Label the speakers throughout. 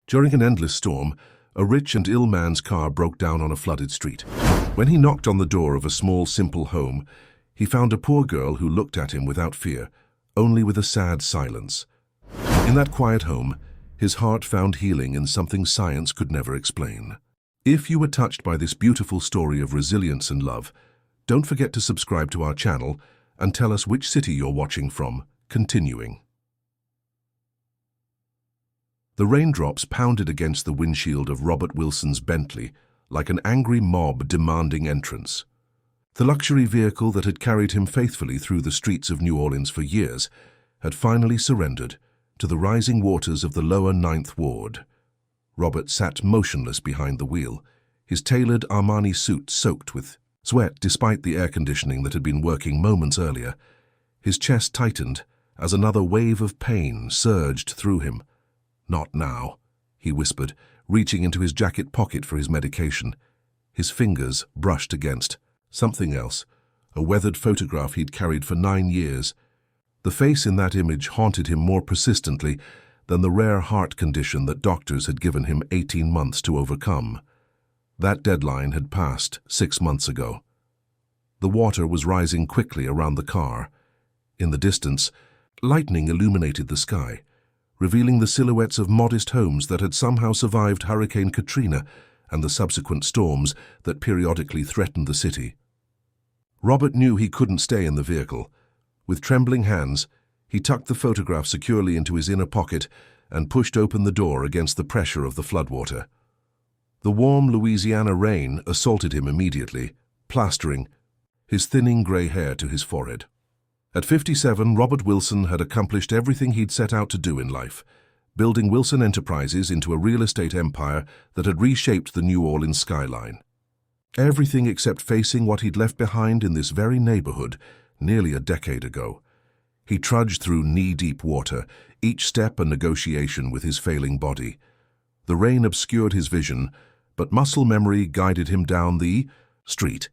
Speaker 1: During an endless storm, a rich and ill man's car broke down on a flooded street. When he knocked on the door of a small, simple home, he found a poor girl who looked at him without fear, only with a sad silence. In that quiet home, his heart found healing in something science could never explain. If you were touched by this beautiful story of resilience and love, don't forget to subscribe to our channel and tell us which city you're watching from. Continuing. The raindrops pounded against the windshield of Robert Wilson's Bentley like an angry mob demanding entrance. The luxury vehicle that had carried him faithfully through the streets of New Orleans for years had finally surrendered to the rising waters of the lower Ninth Ward. Robert sat motionless behind the wheel, his tailored Armani suit soaked with sweat despite the air conditioning that had been working moments earlier. His chest tightened as another wave of pain surged through him. "Not now," he whispered, reaching into his jacket pocket for his medication. His fingers brushed against something else, a weathered photograph he'd carried for 9 years. The face in that image haunted him more persistently than the rare heart condition that doctors had given him 18 months to overcome. That deadline had passed 6 months ago. The water was rising quickly around the car. In the distance, lightning illuminated the sky, revealing the silhouettes of modest homes that had somehow survived Hurricane Katrina and the subsequent storms that periodically threatened the city. Robert knew he couldn't stay in the vehicle. With trembling hands, he tucked the photograph securely into his inner pocket and pushed open the door against the pressure of the floodwater. The warm Louisiana rain assaulted him immediately, plastering his thinning gray hair to his forehead. At 57, Robert Wilson had accomplished everything he'd set out to do in life, building Wilson Enterprises into a real estate empire that had reshaped the New Orleans skyline. Everything except facing what he'd left behind in this very neighborhood nearly a decade ago. He trudged through knee-deep water, each step a negotiation with his failing body. The rain obscured his vision, but muscle memory guided him down the street.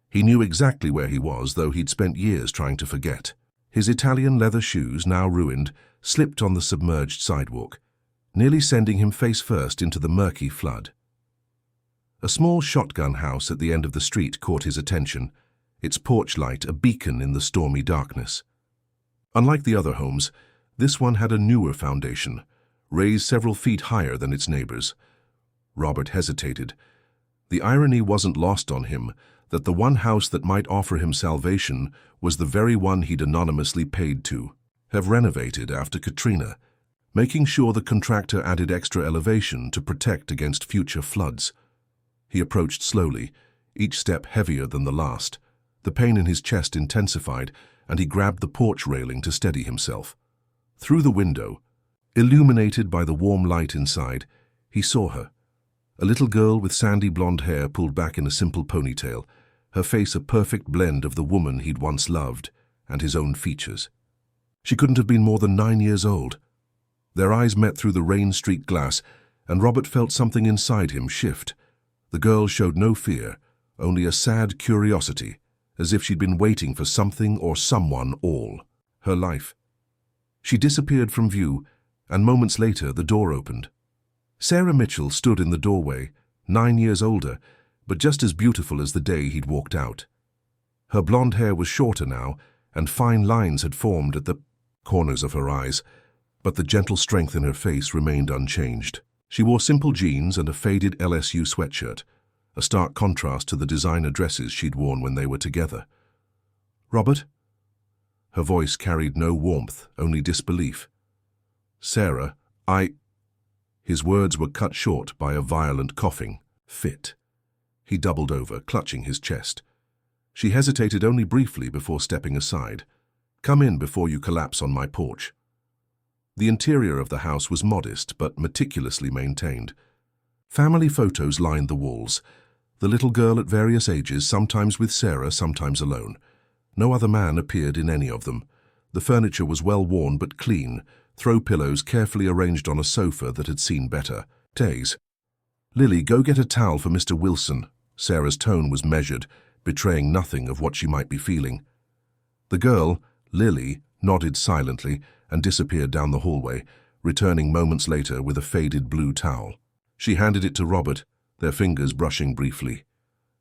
Speaker 1: He knew exactly where he was, though he'd spent years trying to forget. His Italian leather shoes, now ruined, slipped on the submerged sidewalk, nearly sending him face first into the murky flood. A small shotgun house at the end of the street caught his attention, its porch light a beacon in the stormy darkness. Unlike the other homes, this one had a newer foundation, raised several feet higher than its neighbors. Robert hesitated. The irony wasn't lost on him that the one house that might offer him salvation was the very one he'd anonymously paid to have renovated after Katrina, making sure the contractor added extra elevation to protect against future floods. He approached slowly, each step heavier than the last. The pain in his chest intensified, and he grabbed the porch railing to steady himself. Through the window, illuminated by the warm light inside, he saw her. A little girl with sandy blonde hair pulled back in a simple ponytail, her face a perfect blend of the woman he'd once loved and his own features. She couldn't have been more than 9 years old. Their eyes met through the rain-streaked glass, and Robert felt something inside him shift. The girl showed no fear, only a sad curiosity, as if she'd been waiting for something or someone all her life. She disappeared from view, and moments later the door opened. Sarah Mitchell stood in the doorway, 9 years older, but just as beautiful as the day he'd walked out. Her blonde hair was shorter now, and fine lines had formed at the corners of her eyes, but the gentle strength in her face remained unchanged. She wore simple jeans and a faded LSU sweatshirt, a stark contrast to the designer dresses she'd worn when they were together. "Robert?" Her voice carried no warmth, only disbelief. "Sarah, His words were cut short by a violent coughing fit. He doubled over, clutching his chest. She hesitated only briefly before stepping aside. "Come in before you collapse on my porch." The interior of the house was modest but meticulously maintained. Family photos lined the walls, the little girl at various ages, sometimes with Sarah, sometimes alone. No other man appeared in any of them. The furniture was well worn but clean, throw pillows carefully arranged on a sofa that had seen better days. "Lily, go get a towel for Mr. Wilson." Sarah's tone was measured, betraying nothing of what she might be feeling. The girl, Lily, nodded silently and disappeared down the hallway, returning moments later with a faded blue towel. She handed it to Robert, their fingers brushing briefly.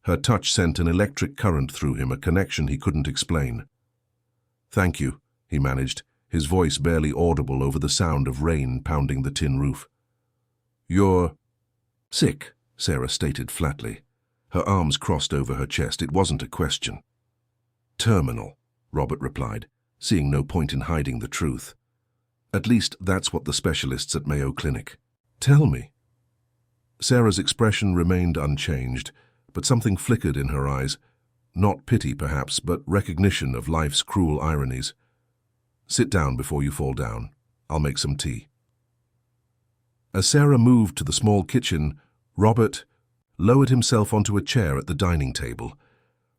Speaker 1: Her touch sent an electric current through him, a connection he couldn't explain. "Thank you," he managed, his voice barely audible over the sound of rain pounding the tin roof. "You're sick," Sarah stated flatly. Her arms crossed over her chest. It wasn't a question. "Terminal," Robert replied, seeing no point in hiding the truth. "At least that's what the specialists at Mayo Clinic." "Tell me." Sarah's expression remained unchanged, but something flickered in her eyes. Not pity, perhaps, but recognition of life's cruel ironies. "Sit down before you fall down. I'll make some tea." As Sarah moved to the small kitchen, Robert lowered himself onto a chair at the dining table.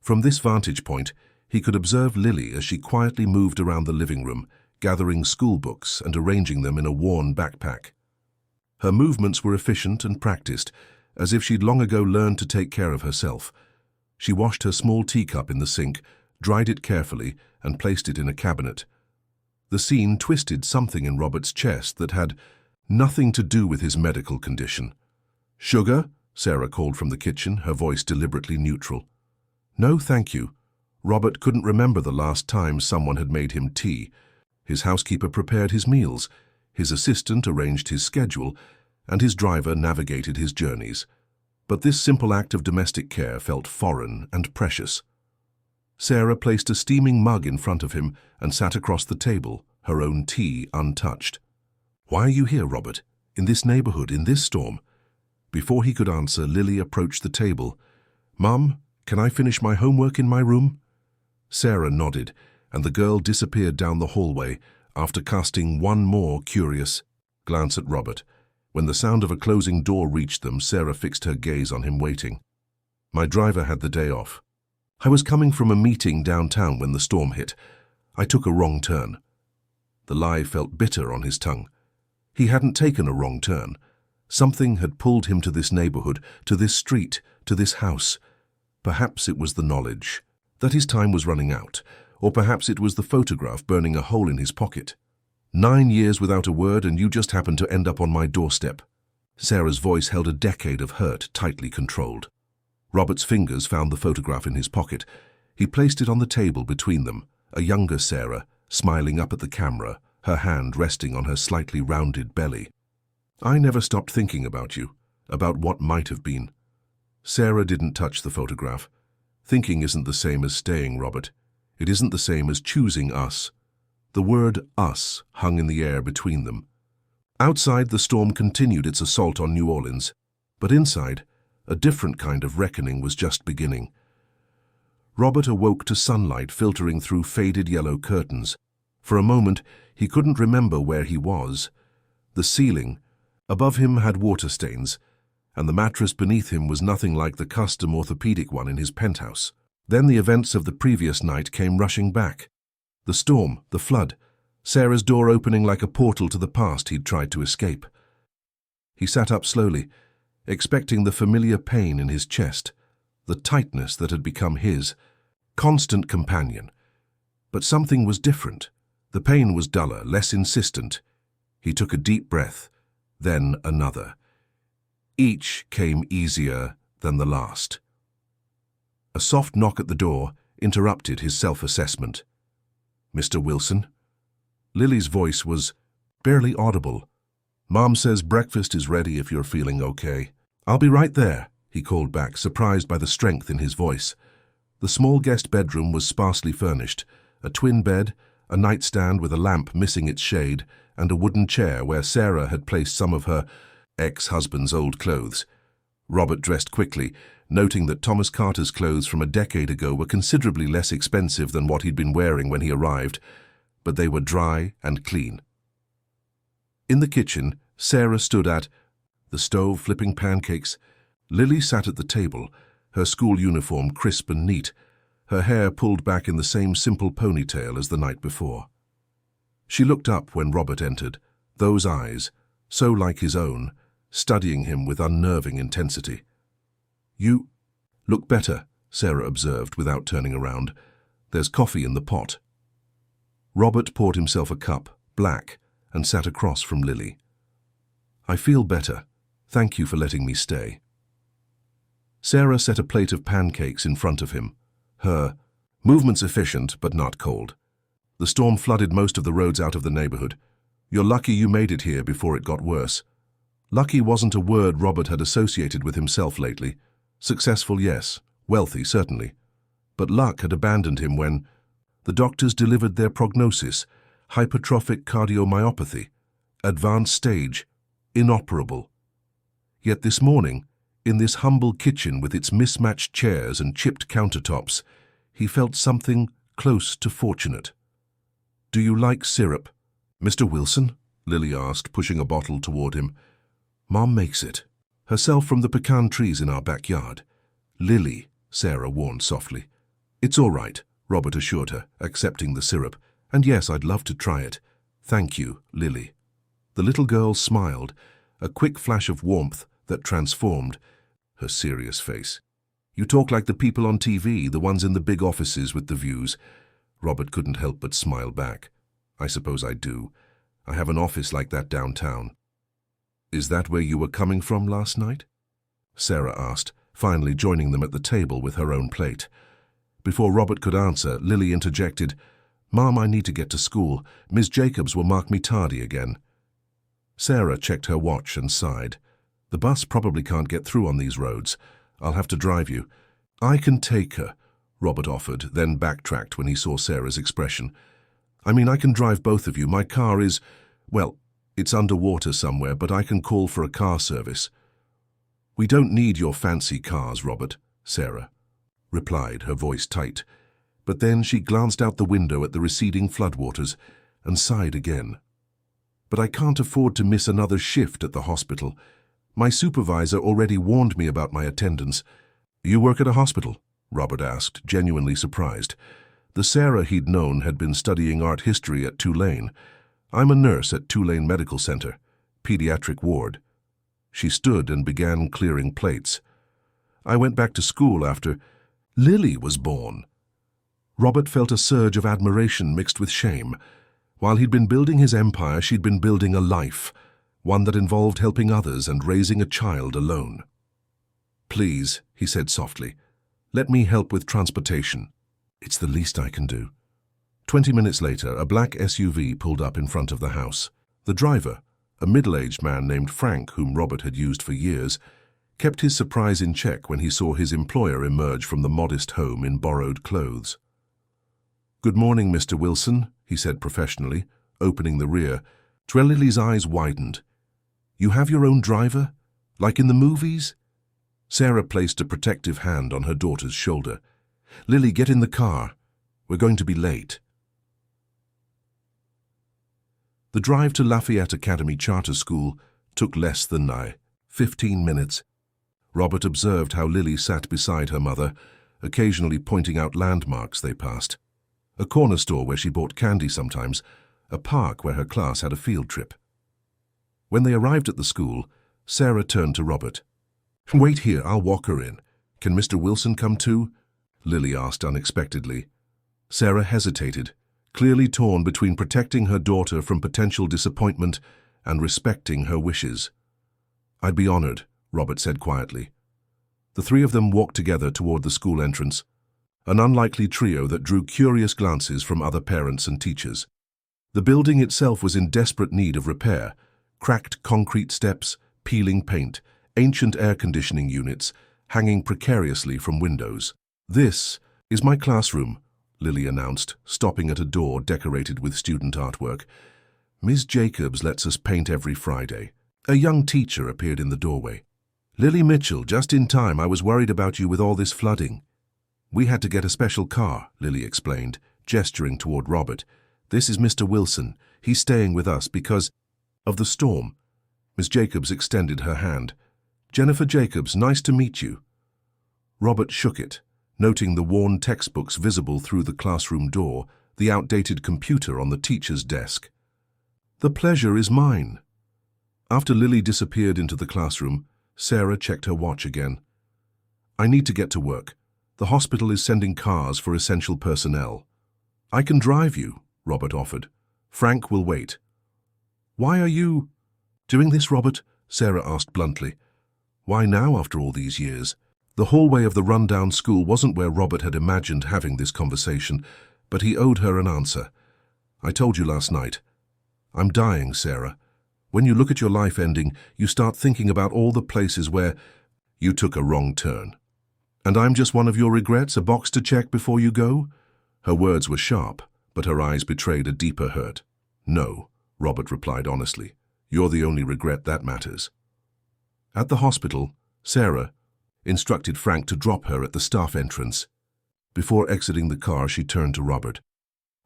Speaker 1: From this vantage point, he could observe Lily as she quietly moved around the living room, gathering school books and arranging them in a worn backpack. Her movements were efficient and practiced, as if she'd long ago learned to take care of herself. She washed her small teacup in the sink, dried it carefully, and placed it in a cabinet. The scene twisted something in Robert's chest that had nothing to do with his medical condition. "Sugar?" Sarah called from the kitchen, her voice deliberately neutral. "No, thank you." Robert couldn't remember the last time someone had made him tea. His housekeeper prepared his meals, his assistant arranged his schedule, and his driver navigated his journeys. But this simple act of domestic care felt foreign and precious. Sarah placed a steaming mug in front of him and sat across the table, her own tea untouched. "Why are you here, Robert? In this neighborhood, in this storm?" Before he could answer, Lily approached the table. "Mum, can I finish my homework in my room?" Sarah nodded, and the girl disappeared down the hallway after casting one more curious glance at Robert. When the sound of a closing door reached them, Sarah fixed her gaze on him, waiting. "My driver had the day off. I was coming from a meeting downtown when the storm hit. I took a wrong turn." The lie felt bitter on his tongue. He hadn't taken a wrong turn. Something had pulled him to this neighborhood, to this street, to this house. Perhaps it was the knowledge that his time was running out, or perhaps it was the photograph burning a hole in his pocket. 9 years without a word, and you just happened to end up on my doorstep." Sarah's voice held a decade of hurt tightly controlled. Robert's fingers found the photograph in his pocket. He placed it on the table between them, a younger Sarah, smiling up at the camera, her hand resting on her slightly rounded belly. "I never stopped thinking about you, about what might have been." Sarah didn't touch the photograph. "Thinking isn't the same as staying, Robert. It isn't the same as choosing us." The word us hung in the air between them. Outside, the storm continued its assault on New Orleans, but inside, a different kind of reckoning was just beginning. Robert awoke to sunlight filtering through faded yellow curtains. For a moment, he couldn't remember where he was. The ceiling above him had water stains, and the mattress beneath him was nothing like the custom orthopedic one in his penthouse. Then the events of the previous night came rushing back. The storm, the flood, Sarah's door opening like a portal to the past he'd tried to escape. He sat up slowly, expecting the familiar pain in his chest, the tightness that had become his constant companion. But something was different. The pain was duller, less insistent. He took a deep breath, then another. Each came easier than the last. A soft knock at the door interrupted his self-assessment. "Mr. Wilson?" Lily's voice was barely audible. "Mom says breakfast is ready if you're feeling okay." "I'll be right there," he called back, surprised by the strength in his voice. The small guest bedroom was sparsely furnished, a twin bed, a nightstand with a lamp missing its shade, and a wooden chair where Sarah had placed some of her ex-husband's old clothes. Robert dressed quickly, noting that Thomas Carter's clothes from a decade ago were considerably less expensive than what he'd been wearing when he arrived, but they were dry and clean. In the kitchen, Sarah stood at the stove flipping pancakes. Lily sat at the table, her school uniform crisp and neat, her hair pulled back in the same simple ponytail as the night before. She looked up when Robert entered, those eyes, so like his own, studying him with unnerving intensity. "You look better," Sarah observed without turning around. "There's coffee in the pot." Robert poured himself a cup, black, and sat across from Lily. "I feel better. Thank you for letting me stay." Sarah set a plate of pancakes in front of him. Her movements efficient, but not cold. The storm flooded most of the roads out of the neighborhood. "You're lucky you made it here before it got worse." Lucky wasn't a word Robert had associated with himself lately. Successful, yes. Wealthy, certainly. But luck had abandoned him when the doctors delivered their prognosis: hypertrophic cardiomyopathy, advanced stage, inoperable. Yet this morning, in this humble kitchen with its mismatched chairs and chipped countertops, he felt something close to fortunate. "Do you like syrup, Mr. Wilson?" Lily asked, pushing a bottle toward him. "Mom makes it herself from the pecan trees in our backyard." "Lily," Sarah warned softly. "It's all right," Robert assured her, accepting the syrup. "And yes, I'd love to try it." "Thank you, Lily." The little girl smiled, a quick flash of warmth that transformed her serious face. "You talk like the people on TV, the ones in the big offices with the views." Robert couldn't help but smile back. "I suppose I do. I have an office like that downtown." "Is that where you were coming from last night?" Sarah asked, finally joining them at the table with her own plate. Before Robert could answer, Lily interjected, "Mom, I need to get to school. Ms. Jacobs will mark me tardy again." Sarah checked her watch and sighed. "The bus probably can't get through on these roads. I'll have to drive you." "I can take her," Robert offered, then backtracked when he saw Sarah's expression. "I mean, I can drive both of you. My car is, well, it's underwater somewhere, but I can call for a car service." "We don't need your fancy cars, Robert," Sarah replied, her voice tight. But then she glanced out the window at the receding floodwaters and sighed again. "But I can't afford to miss another shift at the hospital. My supervisor already warned me about my attendance." "You work at a hospital?" Robert asked, genuinely surprised. The Sarah he'd known had been studying art history at Tulane. "I'm a nurse at Tulane Medical Center, pediatric ward." She stood and began clearing plates. "I went back to school after Lily was born." Robert felt a surge of admiration mixed with shame. While he'd been building his empire, she'd been building a life, one that involved helping others and raising a child alone. "Please," he said softly, "let me help with transportation." "It's the least I can do." 20 minutes later, a black SUV pulled up in front of the house. The driver, a middle-aged man named Frank, whom Robert had used for years, kept his surprise in check when he saw his employer emerge from the modest home in borrowed clothes. "Good morning, Mr. Wilson," he said professionally, opening the rear. Lily's eyes widened. "You have your own driver? Like in the movies?" Sarah placed a protective hand on her daughter's shoulder. "Lily, get in the car. We're going to be late." The drive to Lafayette Academy Charter School took less than 15 minutes. Robert observed how Lily sat beside her mother, occasionally pointing out landmarks they passed. A corner store where she bought candy sometimes, a park where her class had a field trip. When they arrived at the school, Sarah turned to Robert. "Wait here, I'll walk her in. Can Mr. Wilson come too?" Lily asked unexpectedly. Sarah hesitated, clearly torn between protecting her daughter from potential disappointment and respecting her wishes. "I'd be honored," Robert said quietly. The three of them walked together toward the school entrance, an unlikely trio that drew curious glances from other parents and teachers. The building itself was in desperate need of repair: cracked concrete steps, peeling paint, ancient air conditioning units hanging precariously from windows. "This is my classroom," Lily announced, stopping at a door decorated with student artwork. "Ms. Jacobs lets us paint every Friday." A young teacher appeared in the doorway. "Lily Mitchell, just in time. I was worried about you with all this flooding." "We had to get a special car," Lily explained, gesturing toward Robert. "This is Mr. Wilson. He's staying with us because of the storm." Ms. Jacobs extended her hand. "Jennifer Jacobs, nice to meet you." Robert shook it, noting the worn textbooks visible through the classroom door, the outdated computer on the teacher's desk. "The pleasure is mine." After Lily disappeared into the classroom, Sarah checked her watch again. "I need to get to work. The hospital is sending cars for essential personnel." "I can drive you," Robert offered. "Frank will wait." Why are you doing this, Robert? Sarah asked bluntly. Why now, after all these years? The hallway of the rundown school wasn't where Robert had imagined having this conversation, but he owed her an answer. I told you last night. I'm dying, Sarah. When you look at your life ending, you start thinking about all the places where you took a wrong turn. And I'm just one of your regrets, a box to check before you go? Her words were sharp, but her eyes betrayed a deeper hurt. No, Robert replied honestly. You're the only regret that matters. At the hospital, Sarah instructed Frank to drop her at the staff entrance. Before exiting the car, she turned to Robert.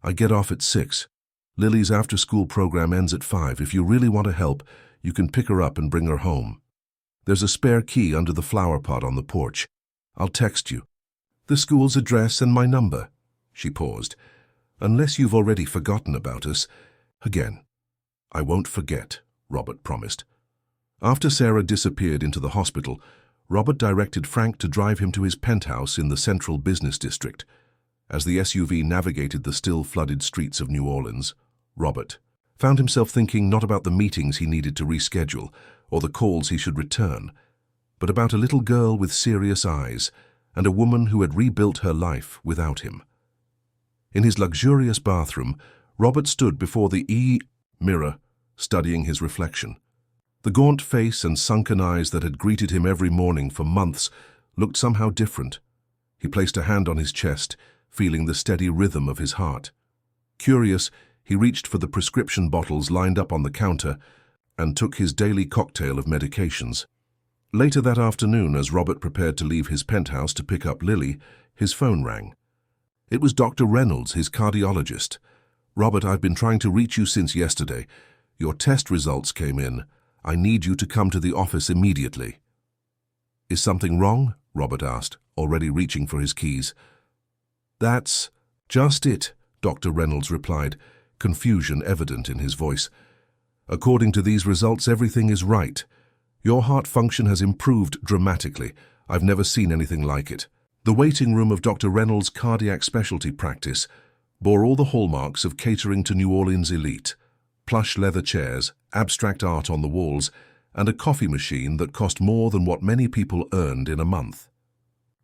Speaker 1: I get off at 6. Lily's after-school program ends at 5. If you really want to help, you can pick her up and bring her home. There's a spare key under the flower pot on the porch. I'll text you the school's address and my number. She paused. Unless you've already forgotten about us. Again. I won't forget, Robert promised. After Sarah disappeared into the hospital, Robert directed Frank to drive him to his penthouse in the central business district. As the SUV navigated the still flooded streets of New Orleans, Robert found himself thinking not about the meetings he needed to reschedule or the calls he should return, but about a little girl with serious eyes and a woman who had rebuilt her life without him. In his luxurious bathroom, Robert stood before the mirror, studying his reflection. The gaunt face and sunken eyes that had greeted him every morning for months looked somehow different. He placed a hand on his chest, feeling the steady rhythm of his heart. Curious, he reached for the prescription bottles lined up on the counter and took his daily cocktail of medications. Later that afternoon, as Robert prepared to leave his penthouse to pick up Lily, his phone rang. It was Dr. Reynolds, his cardiologist. Robert, I've been trying to reach you since yesterday. Your test results came in. I need you to come to the office immediately. Is something wrong? Robert asked, already reaching for his keys. That's just it, Dr. Reynolds replied, confusion evident in his voice. According to these results, everything is right. Your heart function has improved dramatically. I've never seen anything like it. The waiting room of Dr. Reynolds' cardiac specialty practice bore all the hallmarks of catering to New Orleans elite. Plush leather chairs, abstract art on the walls, and a coffee machine that cost more than what many people earned in a month.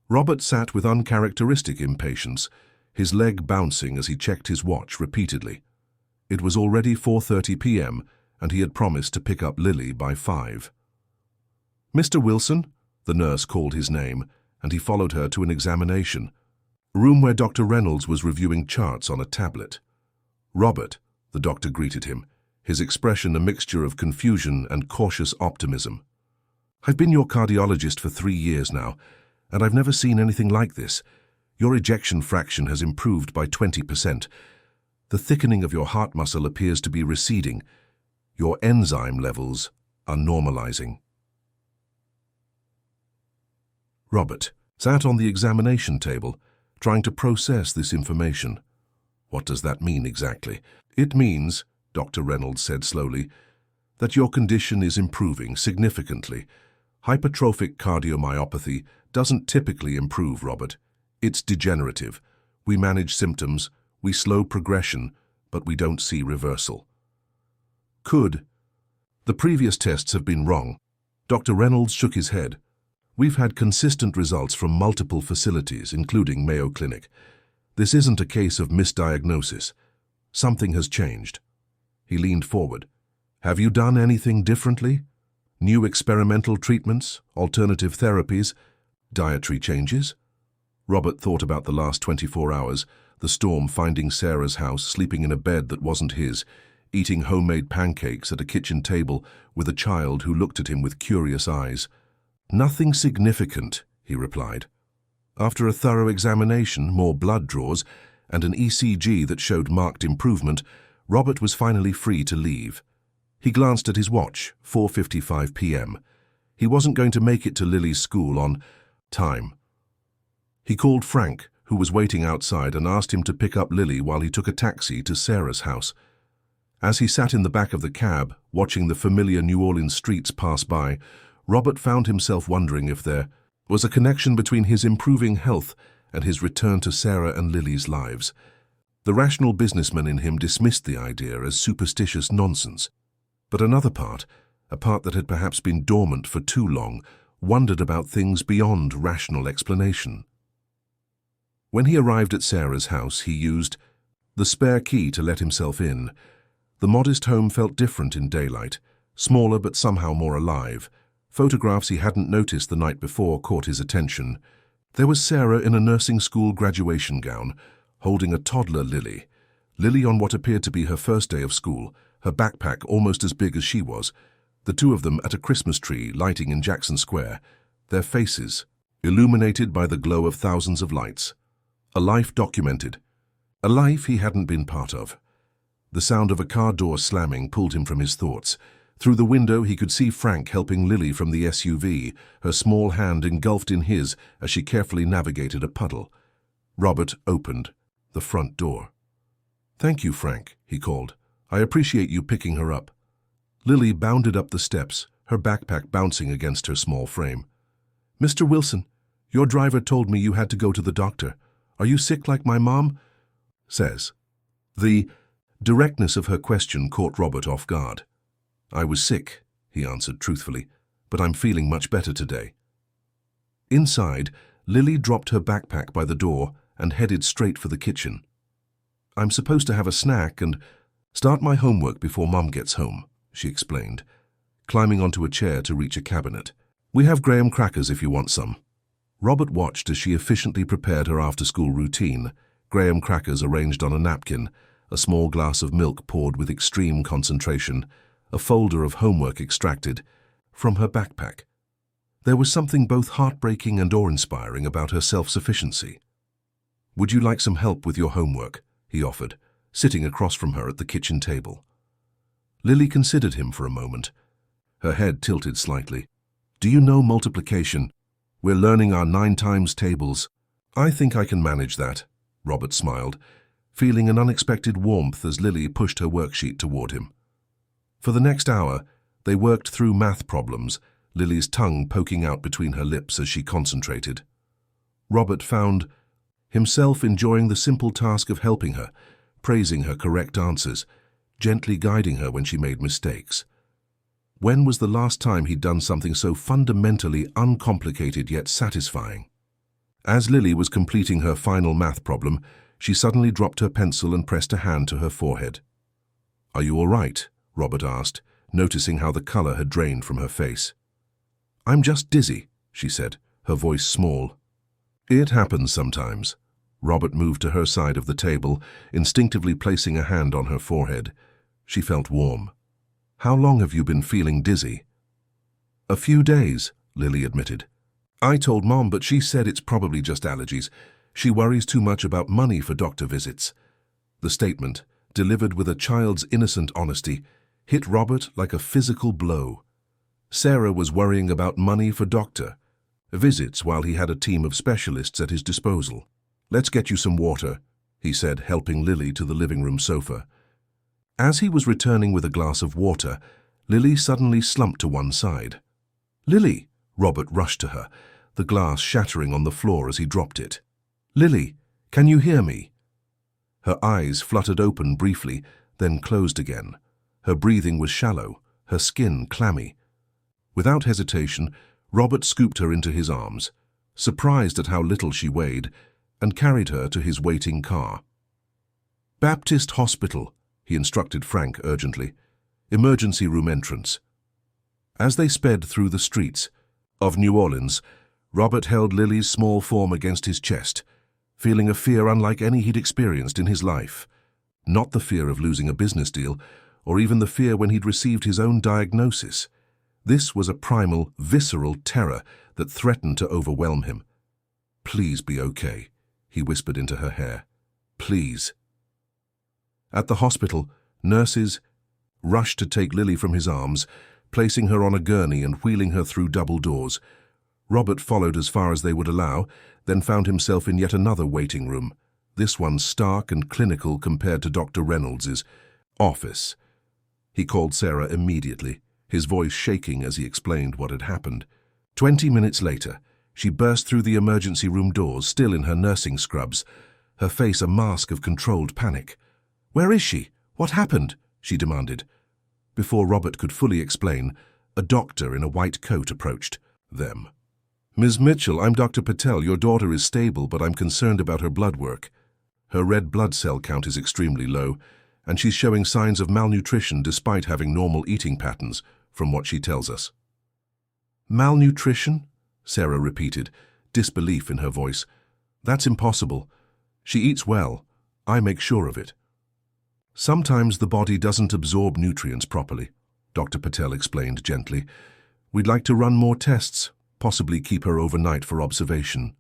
Speaker 1: Robert sat with uncharacteristic impatience, his leg bouncing as he checked his watch repeatedly. It was already 4:30 p.m., and he had promised to pick up Lily by 5. Mr. Wilson, the nurse called his name, and he followed her to an examination, a room where Dr. Reynolds was reviewing charts on a tablet. Robert, the doctor greeted him, his expression a mixture of confusion and cautious optimism. I've been your cardiologist for 3 years now, and I've never seen anything like this. Your ejection fraction has improved by 20%. The thickening of your heart muscle appears to be receding. Your enzyme levels are normalizing. Robert sat on the examination table, trying to process this information. What does that mean exactly? It means, Dr. Reynolds said slowly, that your condition is improving significantly. Hypertrophic cardiomyopathy doesn't typically improve, Robert. It's degenerative. We manage symptoms, we slow progression, but we don't see reversal. The previous tests have been wrong. Dr. Reynolds shook his head. We've had consistent results from multiple facilities, including Mayo Clinic. This isn't a case of misdiagnosis. Something has changed. He leaned forward. Have you done anything differently? New experimental treatments, alternative therapies, dietary changes? Robert thought about the last 24 hours, the storm finding Sarah's house, sleeping in a bed that wasn't his, eating homemade pancakes at a kitchen table with a child who looked at him with curious eyes. Nothing significant, he replied. After a thorough examination, more blood draws, and an ECG that showed marked improvement, Robert was finally free to leave. He glanced at his watch, 4:55 p.m. He wasn't going to make it to Lily's school on time. He called Frank, who was waiting outside, and asked him to pick up Lily while he took a taxi to Sarah's house. As he sat in the back of the cab, watching the familiar New Orleans streets pass by, Robert found himself wondering if there was a connection between his improving health and his return to Sarah and Lily's lives. The rational businessman in him dismissed the idea as superstitious nonsense. But another part, a part that had perhaps been dormant for too long, wondered about things beyond rational explanation. When he arrived at Sarah's house, he used the spare key to let himself in. The modest home felt different in daylight, smaller but somehow more alive. Photographs he hadn't noticed the night before caught his attention. There was Sarah in a nursing school graduation gown, holding a toddler Lily. Lily on what appeared to be her first day of school, her backpack almost as big as she was. The two of them at a Christmas tree lighting in Jackson Square, their faces illuminated by the glow of thousands of lights. A life documented. A life he hadn't been part of. The sound of a car door slamming pulled him from his thoughts. Through the window he could see Frank helping Lily from the SUV, her small hand engulfed in his as she carefully navigated a puddle. Robert opened the front door. "Thank you, Frank," he called. "I appreciate you picking her up." Lily bounded up the steps, her backpack bouncing against her small frame. "Mr. Wilson, your driver told me you had to go to the doctor. Are you sick like my mom?" says. The directness of her question caught Robert off guard. "I was sick," he answered truthfully, "but I'm feeling much better today." Inside, Lily dropped her backpack by the door and headed straight for the kitchen. "I'm supposed to have a snack and start my homework before Mom gets home," she explained, climbing onto a chair to reach a cabinet. "We have graham crackers if you want some." Robert watched as she efficiently prepared her after-school routine, graham crackers arranged on a napkin, a small glass of milk poured with extreme concentration, a folder of homework extracted from her backpack. There was something both heartbreaking and awe-inspiring about her self-sufficiency. "Would you like some help with your homework?" he offered, sitting across from her at the kitchen table. Lily considered him for a moment. Her head tilted slightly. "Do you know multiplication? We're learning our 9 times tables." "I think I can manage that," Robert smiled, feeling an unexpected warmth as Lily pushed her worksheet toward him. For the next hour, they worked through math problems, Lily's tongue poking out between her lips as she concentrated. Robert found himself enjoying the simple task of helping her, praising her correct answers, gently guiding her when she made mistakes. When was the last time he'd done something so fundamentally uncomplicated yet satisfying? As Lily was completing her final math problem, she suddenly dropped her pencil and pressed a hand to her forehead. "Are you all right?" Robert asked, noticing how the color had drained from her face. "I'm just dizzy," she said, her voice small. "It happens sometimes." Robert moved to her side of the table, instinctively placing a hand on her forehead. She felt warm. "How long have you been feeling dizzy?" "A few days," Lily admitted. "I told Mom, but she said it's probably just allergies. She worries too much about money for doctor visits." The statement, delivered with a child's innocent honesty, hit Robert like a physical blow. Sarah was worrying about money for doctor visits while he had a team of specialists at his disposal. "Let's get you some water," he said, helping Lily to the living room sofa. As he was returning with a glass of water, Lily suddenly slumped to one side. "Lily!" Robert rushed to her, the glass shattering on the floor as he dropped it. "Lily, can you hear me?" Her eyes fluttered open briefly, then closed again. Her breathing was shallow, her skin clammy. Without hesitation, Robert scooped her into his arms, surprised at how little she weighed, and carried her to his waiting car. "Baptist Hospital," he instructed Frank urgently. "Emergency room entrance." As they sped through the streets of New Orleans, Robert held Lily's small form against his chest, feeling a fear unlike any he'd experienced in his life. Not the fear of losing a business deal, or even the fear when he'd received his own diagnosis. This was a primal, visceral terror that threatened to overwhelm him. "Please be okay," he whispered into her hair. "Please." At the hospital, nurses rushed to take Lily from his arms, placing her on a gurney and wheeling her through double doors. Robert followed as far as they would allow, then found himself in yet another waiting room, this one stark and clinical compared to Dr. Reynolds's office. He called Sarah immediately, his voice shaking as he explained what had happened. 20 minutes later, she burst through the emergency room doors, still in her nursing scrubs, her face a mask of controlled panic. "Where is she? What happened?" she demanded. Before Robert could fully explain, a doctor in a white coat approached them. "Ms. Mitchell, I'm Dr. Patel. Your daughter is stable, but I'm concerned about her blood work. Her red blood cell count is extremely low, and she's showing signs of malnutrition despite having normal eating patterns, from what she tells us." "Malnutrition?" Sarah repeated, disbelief in her voice. "That's impossible. She eats well. I make sure of it." "Sometimes the body doesn't absorb nutrients properly," Dr. Patel explained gently. "We'd like to run more tests, possibly keep her overnight for observation."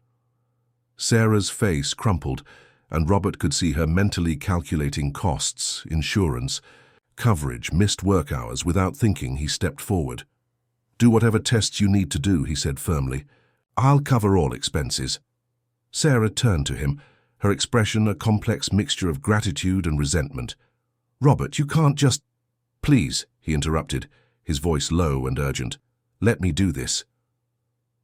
Speaker 1: Sarah's face crumpled, and Robert could see her mentally calculating costs, insurance, coverage, missed work hours. Without thinking, he stepped forward. "Do whatever tests you need to do," he said firmly. "I'll cover all expenses." Sarah turned to him, her expression a complex mixture of gratitude and resentment. "Robert, you can't just—" "Please," he interrupted, his voice low and urgent. "Let me do this."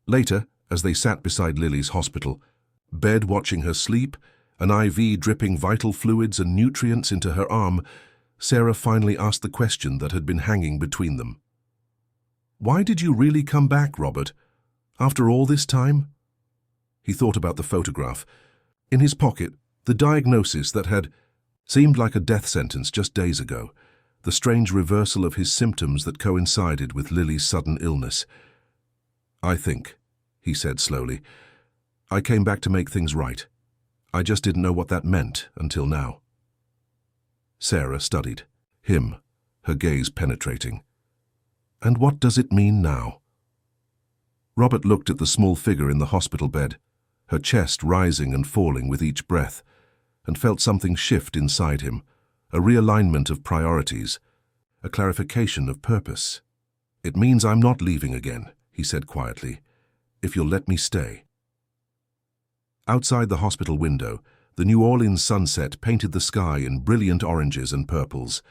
Speaker 1: Later, as they sat beside Lily's hospital bed watching her sleep, an IV dripping vital fluids and nutrients into her arm, Sarah finally asked the question that had been hanging between them. "Why did you really come back, Robert? After all this time?" He thought about the photograph. In his pocket, the diagnosis that had seemed like a death sentence just days ago, the strange reversal of his symptoms that coincided with Lily's sudden illness. "I think," he said slowly, "I came back to make things right. I just didn't know what that meant until now." Sarah studied him, her gaze penetrating. "And what does it mean now?" Robert looked at the small figure in the hospital bed, her chest rising and falling with each breath, and felt something shift inside him, a realignment of priorities, a clarification of purpose. "It means I'm not leaving again," he said quietly, "if you'll let me stay." Outside the hospital window, the New Orleans sunset painted the sky in brilliant oranges and purples.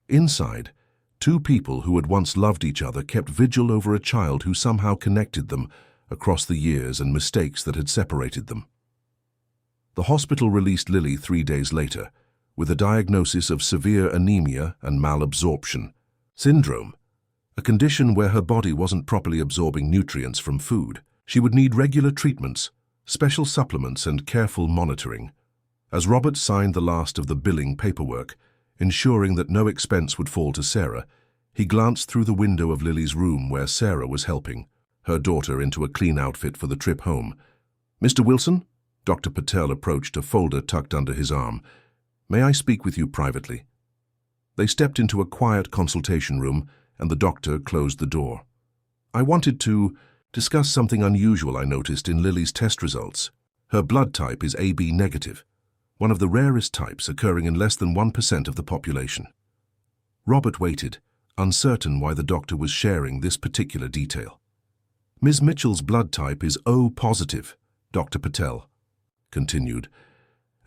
Speaker 1: Inside, two people who had once loved each other kept vigil over a child who somehow connected them across the years and mistakes that had separated them. The hospital released Lily 3 days later, with a diagnosis of severe anemia and malabsorption syndrome, a condition where her body wasn't properly absorbing nutrients from food. She would need regular treatments, special supplements, and careful monitoring. As Robert signed the last of the billing paperwork, ensuring that no expense would fall to Sarah, he glanced through the window of Lily's room where Sarah was helping her daughter into a clean outfit for the trip home. "Mr. Wilson?" Dr. Patel approached, a folder tucked under his arm. "May I speak with you privately?" They stepped into a quiet consultation room, and the doctor closed the door. "I wanted to discuss something unusual I noticed in Lily's test results. Her blood type is AB negative, one of the rarest types occurring in less than 1% of the population." Robert waited, uncertain why the doctor was sharing this particular detail. "Ms. Mitchell's blood type is O positive," Dr. Patel continued.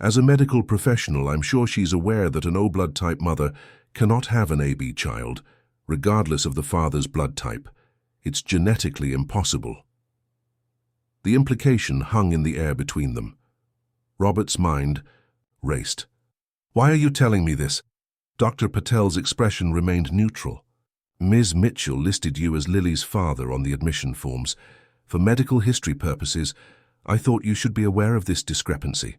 Speaker 1: "As a medical professional, I'm sure she's aware that an O blood type mother cannot have an AB child, regardless of the father's blood type. It's genetically impossible." The implication hung in the air between them. Robert's mind raced. "Why are you telling me this?" Dr. Patel's expression remained neutral. "Ms. Mitchell listed you as Lily's father on the admission forms. For medical history purposes, I thought you should be aware of this discrepancy."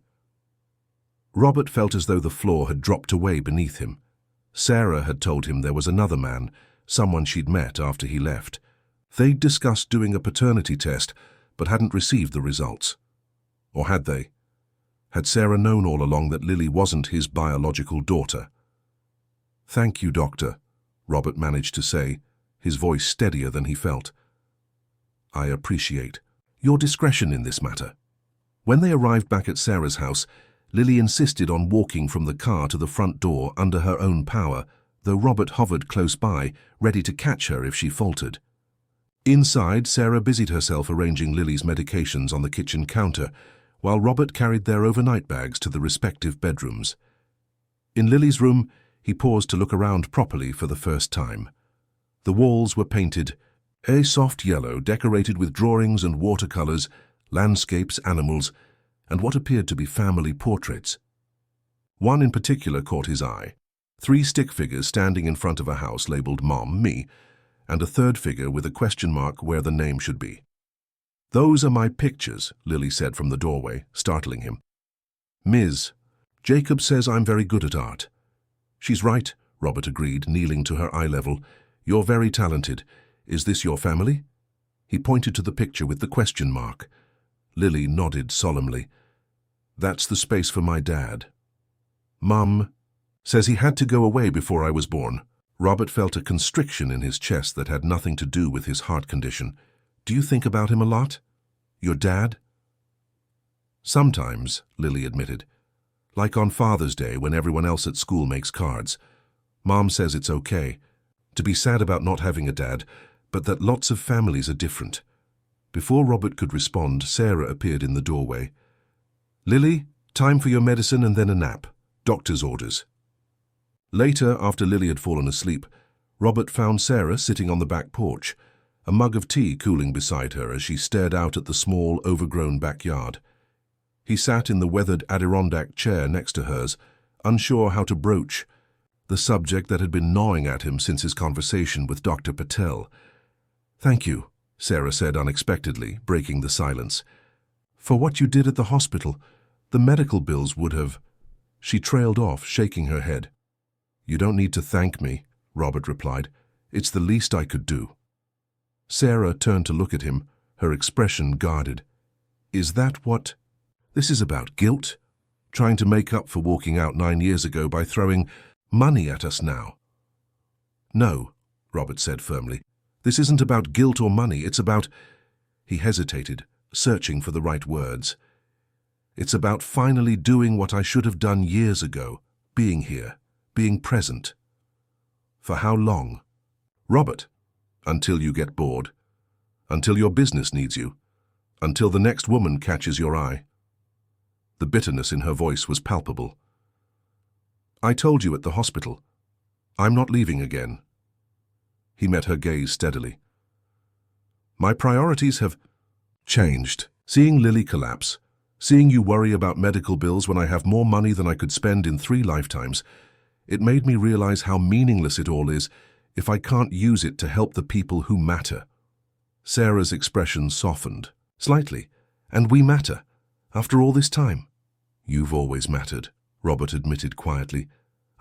Speaker 1: Robert felt as though the floor had dropped away beneath him. Sarah had told him there was another man, someone she'd met after he left. They'd discussed doing a paternity test, but hadn't received the results. Or had they? Had Sarah known all along that Lily wasn't his biological daughter? "Thank you, Doctor," Robert managed to say, his voice steadier than he felt. "I appreciate your discretion in this matter." When they arrived back at Sarah's house, Lily insisted on walking from the car to the front door under her own power, though Robert hovered close by, ready to catch her if she faltered. Inside, Sarah busied herself arranging Lily's medications on the kitchen counter, while Robert carried their overnight bags to the respective bedrooms. In Lily's room, he paused to look around properly for the first time. The walls were painted a soft yellow, decorated with drawings and watercolors, landscapes, animals, and what appeared to be family portraits. One in particular caught his eye, 3 stick figures standing in front of a house labeled Mom, me, and a third figure with a question mark where the name should be. "Those are my pictures," Lily said from the doorway, startling him. "Ms. Jacob says I'm very good at art." "She's right," Robert agreed, kneeling to her eye level. "You're very talented. Is this your family?" He pointed to the picture with the question mark. Lily nodded solemnly. "That's the space for my dad. Mum says he had to go away before I was born." Robert felt a constriction in his chest that had nothing to do with his heart condition. "Do you think about him a lot? Your dad?" "Sometimes," Lily admitted. "Like on Father's Day when everyone else at school makes cards. Mom says it's okay to be sad about not having a dad, but that lots of families are different." Before Robert could respond, Sarah appeared in the doorway. "Lily, time for your medicine and then a nap. Doctor's orders." Later, after Lily had fallen asleep, Robert found Sarah sitting on the back porch, a mug of tea cooling beside her as she stared out at the small, overgrown backyard. He sat in the weathered Adirondack chair next to hers, unsure how to broach the subject that had been gnawing at him since his conversation with Dr. Patel. "Thank you," Sarah said unexpectedly, breaking the silence. "For what you did at the hospital. The medical bills would have—" She trailed off, shaking her head. "You don't need to thank me," Robert replied. "It's the least I could do." Sarah turned to look at him, her expression guarded. "Is that what this is about? Guilt? Trying to make up for walking out 9 years ago by throwing money at us now?" "No," Robert said firmly. "This isn't about guilt or money. It's about—" He hesitated, searching for the right words. "It's about finally doing what I should have done years ago, being here, being present." "For how long?" "Robert, until you get bored, until your business needs you, until the next woman catches your eye." The bitterness in her voice was palpable. "I told you at the hospital. I'm not leaving again." He met her gaze steadily. "My priorities have changed. Seeing Lily collapse, seeing you worry about medical bills when I have more money than I could spend in 3 lifetimes, it made me realize how meaningless it all is if I can't use it to help the people who matter." Sarah's expression softened slightly. "And we matter, after all this time." "You've always mattered," Robert admitted quietly.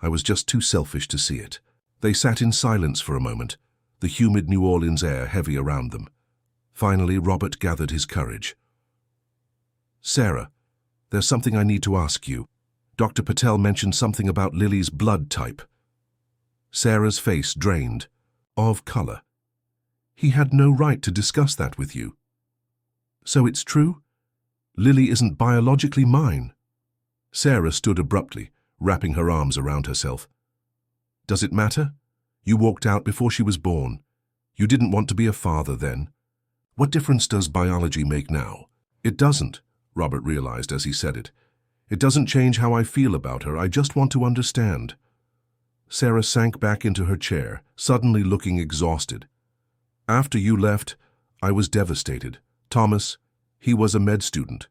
Speaker 1: "I was just too selfish to see it." They sat in silence for a moment, the humid New Orleans air heavy around them. Finally, Robert gathered his courage. "Sarah, there's something I need to ask you. Dr. Patel mentioned something about Lily's blood type." Sarah's face drained, of color. "He had no right to discuss that with you." "So it's true? Lily isn't biologically mine?" Sarah stood abruptly, wrapping her arms around herself. "Does it matter? You walked out before she was born. You didn't want to be a father then. What difference does biology make now?" "It doesn't," Robert realized as he said it. "It doesn't change how I feel about her. I just want to understand." Sarah sank back into her chair, suddenly looking exhausted. "After you left, I was devastated. Thomas, he was a med student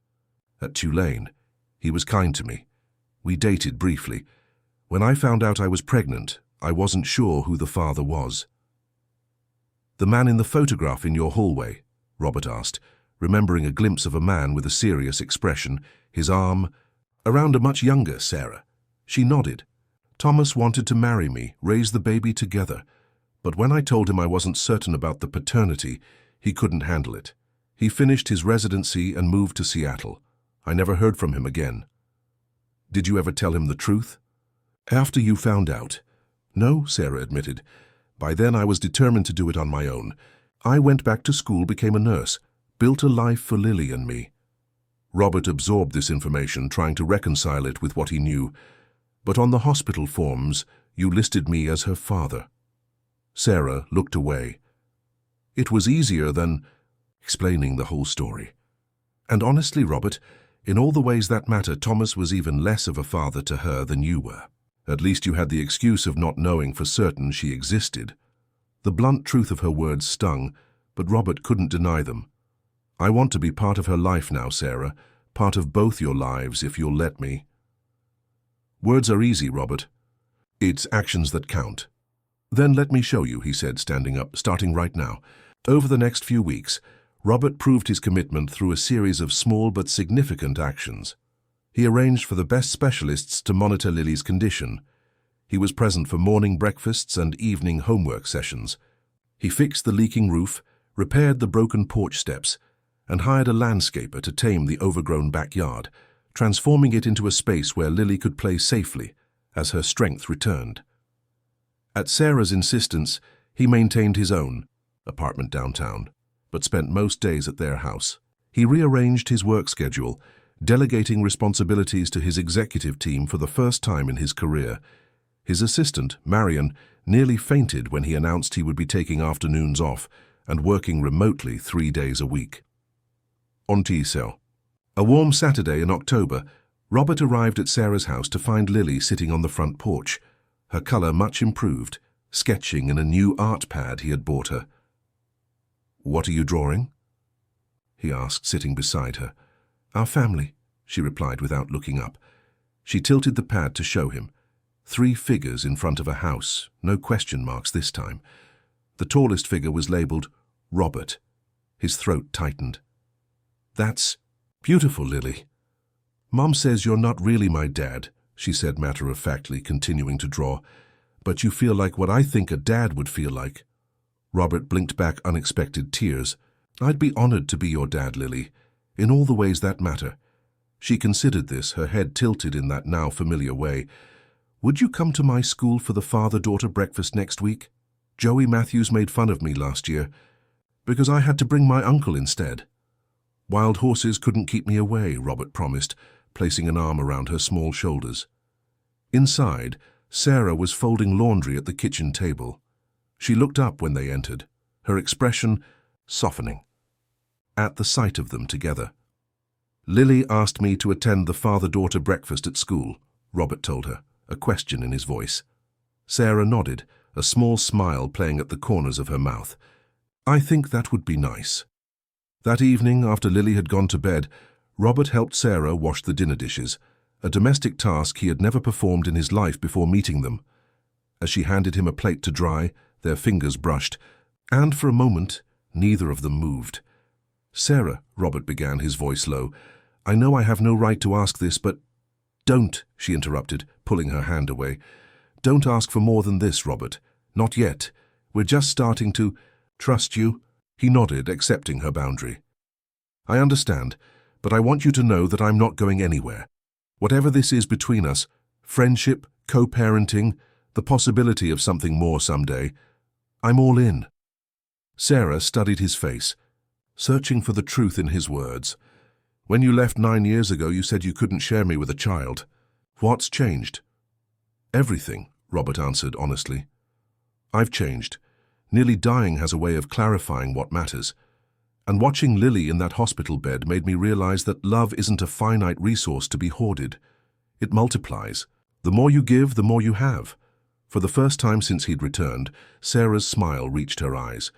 Speaker 1: at Tulane. He was kind to me. We dated briefly. When I found out I was pregnant, I wasn't sure who the father was." "The man in the photograph in your hallway?" Robert asked, remembering a glimpse of a man with a serious expression, his arm around a much younger Sarah. She nodded. "Thomas wanted to marry me, raise the baby together. But when I told him I wasn't certain about the paternity, he couldn't handle it. He finished his residency and moved to Seattle. I never heard from him again." "Did you ever tell him the truth?" "After you found out?" "No," Sarah admitted. "By then I was determined to do it on my own. I went back to school, became a nurse, built a life for Lily and me." Robert absorbed this information, trying to reconcile it with what he knew. "But on the hospital forms, you listed me as her father." Sarah looked away. "It was easier than explaining the whole story. And honestly, Robert, in all the ways that matter, Thomas was even less of a father to her than you were. At least you had the excuse of not knowing for certain she existed." The blunt truth of her words stung, but Robert couldn't deny them. "I want to be part of her life now, Sarah, part of both your lives, if you'll let me." "Words are easy, Robert. It's actions that count. Then let me show you, he said, standing up, starting right now. Over the next few weeks, Robert proved his commitment through a series of small but significant actions. He arranged for the best specialists to monitor Lily's condition. He was present for morning breakfasts and evening homework sessions. He fixed the leaking roof, repaired the broken porch steps, and hired a landscaper to tame the overgrown backyard, transforming it into a space where Lily could play safely as her strength returned. At Sarah's insistence, he maintained his own apartment downtown, but spent most days at their house. He rearranged his work schedule, delegating responsibilities to his executive team for the first time in his career. His assistant, Marion, nearly fainted when he announced he would be taking afternoons off and working remotely 3 days a week. On T-cell. A warm Saturday in October, Robert arrived at Sarah's house to find Lily sitting on the front porch, her color much improved, sketching in a new art pad he had bought her. "What are you drawing?" he asked, sitting beside her. "Our family," she replied without looking up. She tilted the pad to show him. 3 figures in front of a house, no question marks this time. The tallest figure was labeled Robert. His throat tightened. "That's beautiful, Lily. Mom says you're not really my dad," she said matter-of-factly, continuing to draw. "But you feel like what I think a dad would feel like." Robert blinked back unexpected tears. "I'd be honored to be your dad, Lily, in all the ways that matter." She considered this, her head tilted in that now familiar way. "Would you come to my school for the father-daughter breakfast next week? Joey Matthews made fun of me last year because I had to bring my uncle instead." "Wild horses couldn't keep me away," Robert promised, placing an arm around her small shoulders. Inside, Sarah was folding laundry at the kitchen table. She looked up when they entered, her expression softening at the sight of them together. "Lily asked me to attend the father-daughter breakfast at school," Robert told her, a question in his voice. Sarah nodded, a small smile playing at the corners of her mouth. "I think that would be nice." That evening, after Lily had gone to bed, Robert helped Sarah wash the dinner dishes, a domestic task he had never performed in his life before meeting them. As she handed him a plate to dry, their fingers brushed, and for a moment, neither of them moved. "Sarah," Robert began, his voice low, "I know I have no right to ask this, but—" "Don't," she interrupted, pulling her hand away. "Don't ask for more than this, Robert. Not yet. We're just starting to trust you." He nodded, accepting her boundary. "I understand, but I want you to know that I'm not going anywhere. Whatever this is between us, friendship, co-parenting, the possibility of something more someday, I'm all in." Sarah studied his face, searching for the truth in his words. "When you left 9 years ago, you said you couldn't share me with a child. What's changed?" "Everything," Robert answered honestly. "I've changed. Nearly dying has a way of clarifying what matters. And watching Lily in that hospital bed made me realize that love isn't a finite resource to be hoarded. It multiplies. The more you give, the more you have." For the first time since he'd returned, Sarah's smile reached her eyes.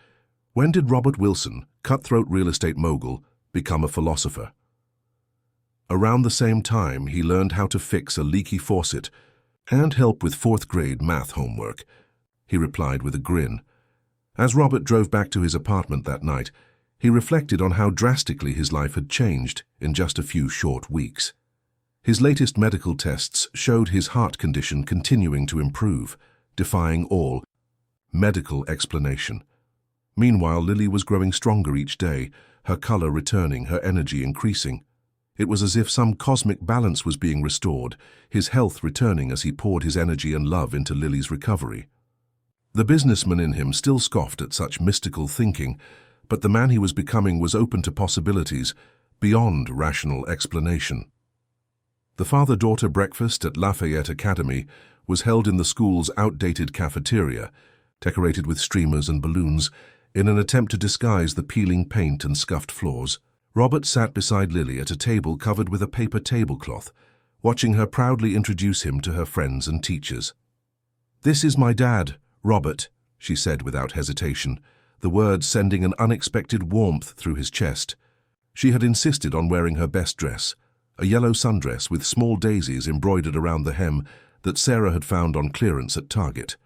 Speaker 1: When did Robert Wilson, cutthroat real estate mogul, become a philosopher? Around the same time, he learned how to fix a leaky faucet and help with 4th grade math homework, he replied with a grin. As Robert drove back to his apartment that night, he reflected on how drastically his life had changed in just a few short weeks. His latest medical tests showed his heart condition continuing to improve, defying all medical explanation. Meanwhile, Lily was growing stronger each day, her color returning, her energy increasing. It was as if some cosmic balance was being restored, his health returning as he poured his energy and love into Lily's recovery. The businessman in him still scoffed at such mystical thinking, but the man he was becoming was open to possibilities beyond rational explanation. The father-daughter breakfast at Lafayette Academy was held in the school's outdated cafeteria, decorated with streamers and balloons, in an attempt to disguise the peeling paint and scuffed floors. Robert sat beside Lily at a table covered with a paper tablecloth, watching her proudly introduce him to her friends and teachers. "This is my dad, Robert," she said without hesitation, the words sending an unexpected warmth through his chest. She had insisted on wearing her best dress, a yellow sundress with small daisies embroidered around the hem that Sarah had found on clearance at Target.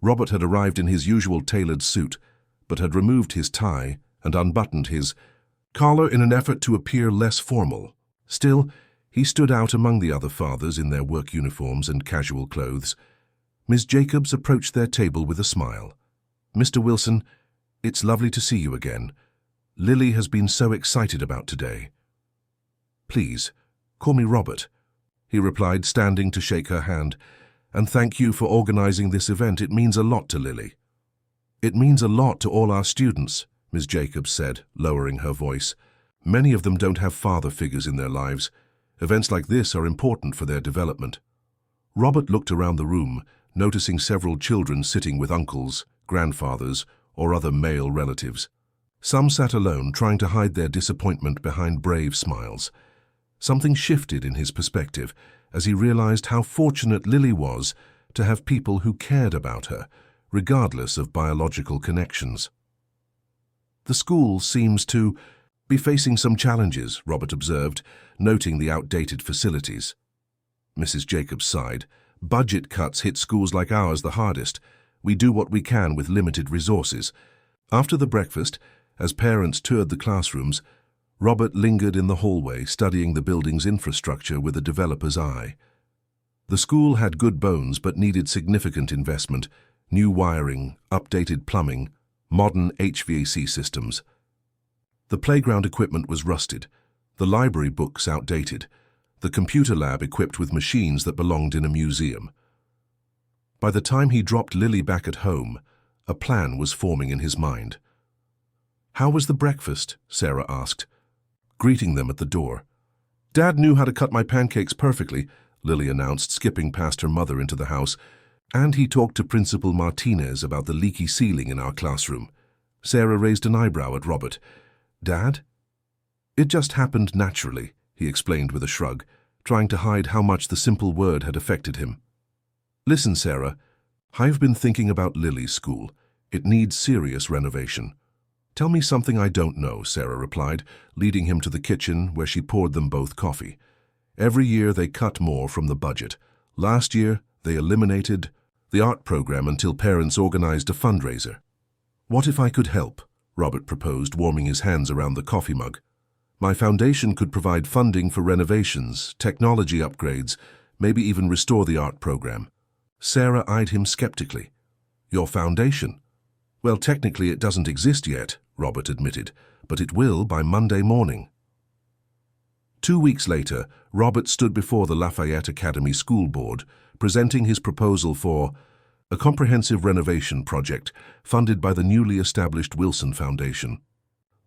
Speaker 1: Robert had arrived in his usual tailored suit, but had removed his tie and unbuttoned his collar in an effort to appear less formal. Still, he stood out among the other fathers in their work uniforms and casual clothes. Miss Jacobs approached their table with a smile. "Mr. Wilson, it's lovely to see you again. Lily has been so excited about today." "Please, call me Robert," he replied, standing to shake her hand. "And thank you for organizing this event. It means a lot to Lily." "It means a lot to all our students," Ms. Jacobs said, lowering her voice. "Many of them don't have father figures in their lives. Events like this are important for their development." Robert looked around the room, noticing several children sitting with uncles, grandfathers, or other male relatives. Some sat alone, trying to hide their disappointment behind brave smiles. Something shifted in his perspective as he realized how fortunate Lily was to have people who cared about her, regardless of biological connections. "The school seems to be facing some challenges," Robert observed, noting the outdated facilities. Mrs. Jacobs sighed. "Budget cuts hit schools like ours the hardest. We do what we can with limited resources." After the breakfast, as parents toured the classrooms, Robert lingered in the hallway, studying the building's infrastructure with a developer's eye. The school had good bones but needed significant investment: new wiring, updated plumbing, modern HVAC systems. The playground equipment was rusted, the library books outdated, the computer lab equipped with machines that belonged in a museum. By the time he dropped Lily back at home, a plan was forming in his mind. "How was the breakfast?" Sarah asked, greeting them at the door. "Dad knew how to cut my pancakes perfectly," Lily announced, skipping past her mother into the house. "And he talked to Principal Martinez about the leaky ceiling in our classroom." Sarah raised an eyebrow at Robert. "Dad?" "It just happened naturally," he explained with a shrug, trying to hide how much the simple word had affected him. "Listen, Sarah, I've been thinking about Lily's school. It needs serious renovation." "Tell me something I don't know," Sarah replied, leading him to the kitchen where she poured them both coffee. "Every year they cut more from the budget. Last year they eliminated the art program until parents organized a fundraiser." "What if I could help?" Robert proposed, warming his hands around the coffee mug. "My foundation could provide funding for renovations, technology upgrades, maybe even restore the art program." Sarah eyed him skeptically. "Your foundation?" "Well, technically it doesn't exist yet," Robert admitted, "but it will by Monday morning." 2 weeks later, Robert stood before the Lafayette Academy School Board, presenting his proposal for a comprehensive renovation project funded by the newly established Wilson Foundation.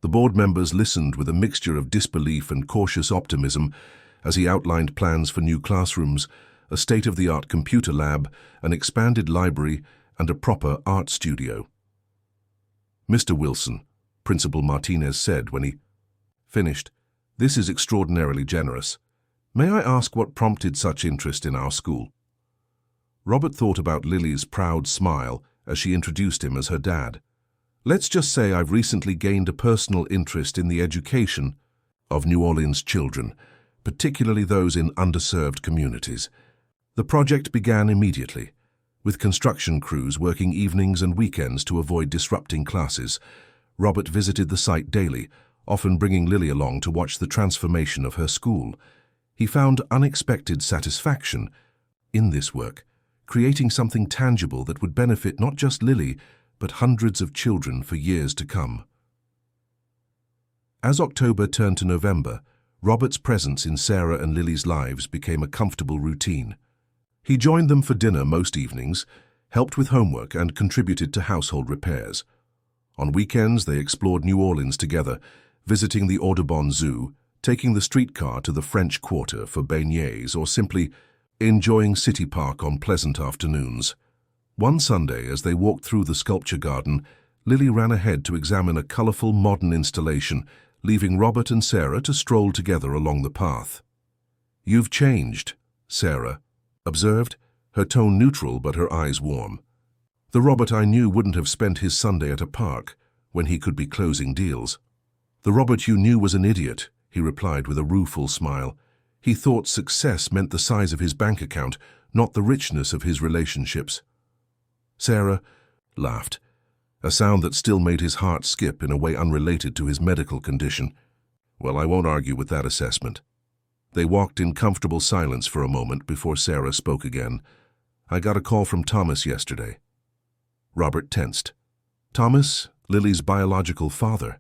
Speaker 1: The board members listened with a mixture of disbelief and cautious optimism as he outlined plans for new classrooms, a state-of-the-art computer lab, an expanded library, and a proper art studio. "Mr. Wilson," Principal Martinez said when he finished, "this is extraordinarily generous. May I ask what prompted such interest in our school?" Robert thought about Lily's proud smile as she introduced him as her dad. "Let's just say I've recently gained a personal interest in the education of New Orleans children, particularly those in underserved communities." The project began immediately, with construction crews working evenings and weekends to avoid disrupting classes. Robert visited the site daily, often bringing Lily along to watch the transformation of her school. He found unexpected satisfaction in this work, creating something tangible that would benefit not just Lily, but hundreds of children for years to come. As October turned to November, Robert's presence in Sarah and Lily's lives became a comfortable routine. He joined them for dinner most evenings, helped with homework, and contributed to household repairs. On weekends, they explored New Orleans together, visiting the Audubon Zoo, taking the streetcar to the French Quarter for beignets, or simply enjoying City Park on pleasant afternoons. One Sunday, as they walked through the sculpture garden, Lily ran ahead to examine a colorful modern installation, leaving Robert and Sarah to stroll together along the path. "You've changed," Sarah observed, her tone neutral but her eyes warm. "The Robert I knew wouldn't have spent his Sunday at a park when he could be closing deals." "The Robert you knew was an idiot," he replied with a rueful smile. "He thought success meant the size of his bank account, not the richness of his relationships. Sarah laughed, a sound that still made his heart skip in a way unrelated to his medical condition. Well, I won't argue with that assessment. They walked in comfortable silence for a moment before Sarah spoke again. I got a call from Thomas yesterday. Robert tensed. Thomas, Lily's biological father.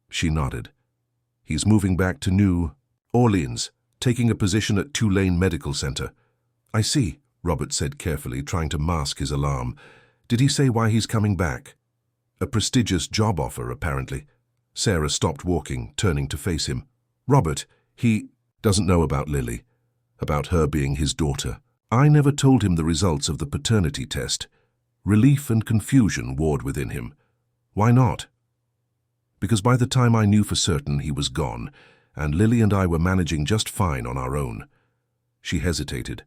Speaker 1: She nodded. He's moving back to New Orleans, taking a position at Tulane Medical Center. I see, Robert said carefully, trying to mask his alarm. Did he say why he's coming back? A prestigious job offer, apparently. Sarah stopped walking, turning to face him. Robert, he doesn't know about Lily, about her being his daughter. I never told him the results of the paternity test. Relief and confusion warred within him. Why not? Because by the time I knew for certain he was gone, and Lily and I were managing just fine on our own. She hesitated.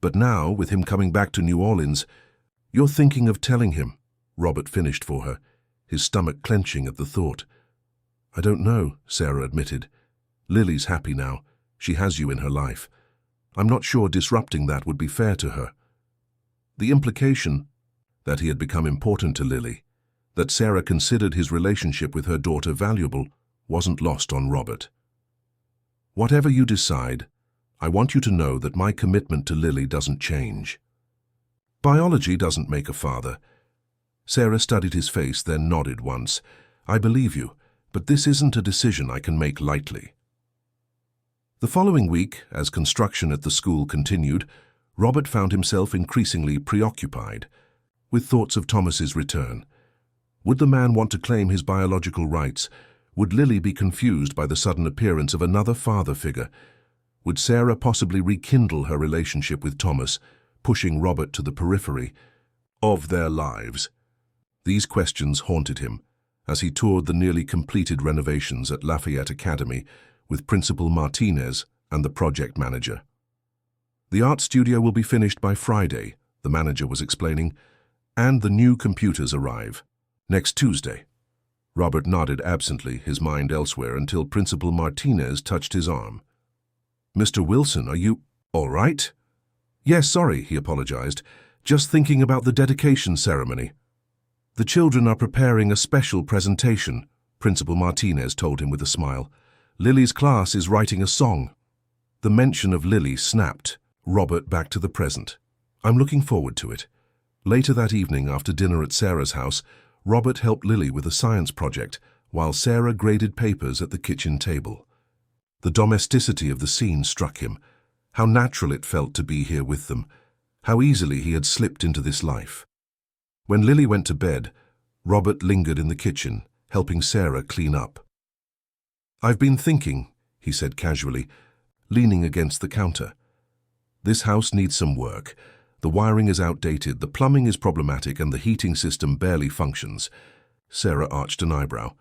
Speaker 1: But now, with him coming back to New Orleans, you're thinking of telling him, Robert finished for her, his stomach clenching at the thought. I don't know, Sarah admitted. Lily's happy now. She has you in her life. I'm not sure disrupting that would be fair to her. The implication that he had become important to Lily, that Sarah considered his relationship with her daughter valuable, wasn't lost on Robert. Whatever you decide, I want you to know that my commitment to Lily doesn't change. Biology doesn't make a father. Sarah studied his face, then nodded once. I believe you, but this isn't a decision I can make lightly. The following week, as construction at the school continued, Robert found himself increasingly preoccupied with thoughts of Thomas's return. Would the man want to claim his biological rights? Would Lily be confused by the sudden appearance of another father figure? Would Sarah possibly rekindle her relationship with Thomas, pushing Robert to the periphery of their lives? These questions haunted him as he toured the nearly completed renovations at Lafayette Academy with Principal Martinez and the project manager. The art studio will be finished by Friday, the manager was explaining, and the new computers arrive next Tuesday. Robert nodded absently, his mind elsewhere, until Principal Martinez touched his arm. Mr. Wilson, are you all right? Yes, sorry, he apologized. Just thinking about the dedication ceremony. The children are preparing a special presentation, Principal Martinez told him with a smile. Lily's class is writing a song. The mention of Lily snapped Robert back to the present. I'm looking forward to it. Later that evening, after dinner at Sarah's house, Robert helped Lily with a science project, while Sarah graded papers at the kitchen table. The domesticity of the scene struck him. How natural it felt to be here with them. How easily he had slipped into this life. When Lily went to bed, Robert lingered in the kitchen, helping Sarah clean up. I've been thinking, he said casually, leaning against the counter. This house needs some work. The wiring is outdated, the plumbing is problematic, and the heating system barely functions. Sarah arched an eyebrow.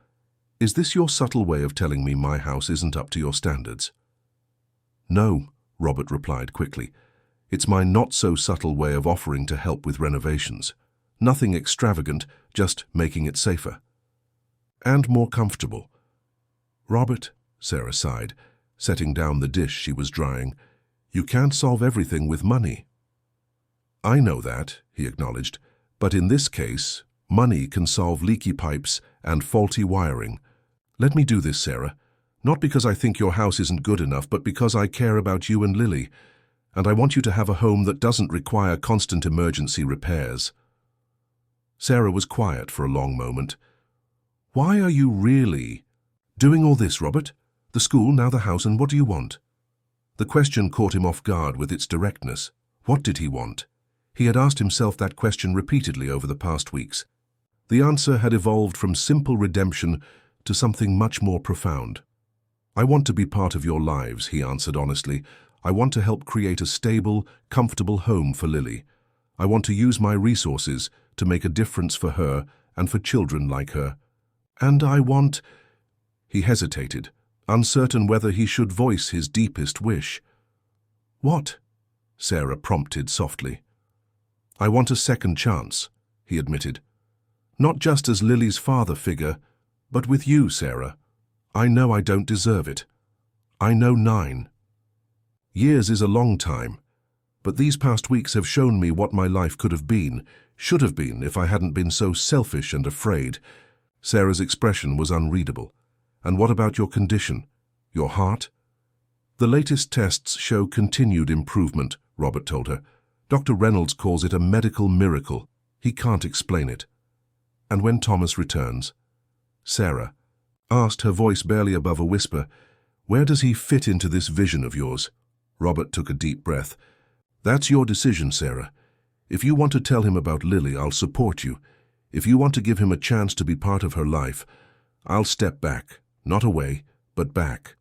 Speaker 1: Is this your subtle way of telling me my house isn't up to your standards? No, Robert replied quickly. It's my not-so-subtle way of offering to help with renovations. Nothing extravagant, just making it safer. And more comfortable. Robert, Sarah sighed, setting down the dish she was drying, you can't solve everything with money. I know that, he acknowledged, but in this case, money can solve leaky pipes and faulty wiring. Let me do this, Sarah. Not because I think your house isn't good enough, but because I care about you and Lily, and I want you to have a home that doesn't require constant emergency repairs. Sarah was quiet for a long moment. Why are you really doing all this, Robert? The school, now the house, and what do you want? The question caught him off guard with its directness. What did he want? He had asked himself that question repeatedly over the past weeks. The answer had evolved from simple redemption to something much more profound. I want to be part of your lives, he answered honestly. I want to help create a stable, comfortable home for Lily. I want to use my resources to make a difference for her and for children like her. And I want... He hesitated, uncertain whether he should voice his deepest wish. What? Sarah prompted softly. I want a second chance, he admitted. Not just as Lily's father figure, but with you, Sarah. I know I don't deserve it. I know 9 years is a long time, but these past weeks have shown me what my life could have been, should have been, if I hadn't been so selfish and afraid. Sarah's expression was unreadable. And what about your condition? Your heart? The latest tests show continued improvement, Robert told her. Dr. Reynolds calls it a medical miracle. He can't explain it. And when Thomas returns? Sarah asked, her voice barely above a whisper, where does he fit into this vision of yours? Robert took a deep breath. That's your decision, Sarah. If you want to tell him about Lily, I'll support you. If you want to give him a chance to be part of her life, I'll step back, not away, but back.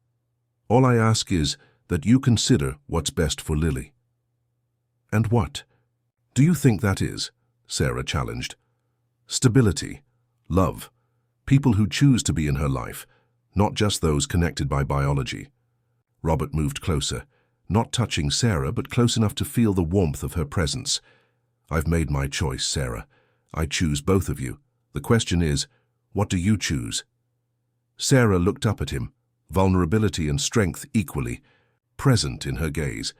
Speaker 1: All I ask is that you consider what's best for Lily. And what do you think that is? Sarah challenged. Stability, love, people who choose to be in her life, not just those connected by biology. Robert moved closer, not touching Sarah, but close enough to feel the warmth of her presence. I've made my choice, Sarah. I choose both of you. The question is, what do you choose? Sarah looked up at him, vulnerability and strength equally present in her gaze.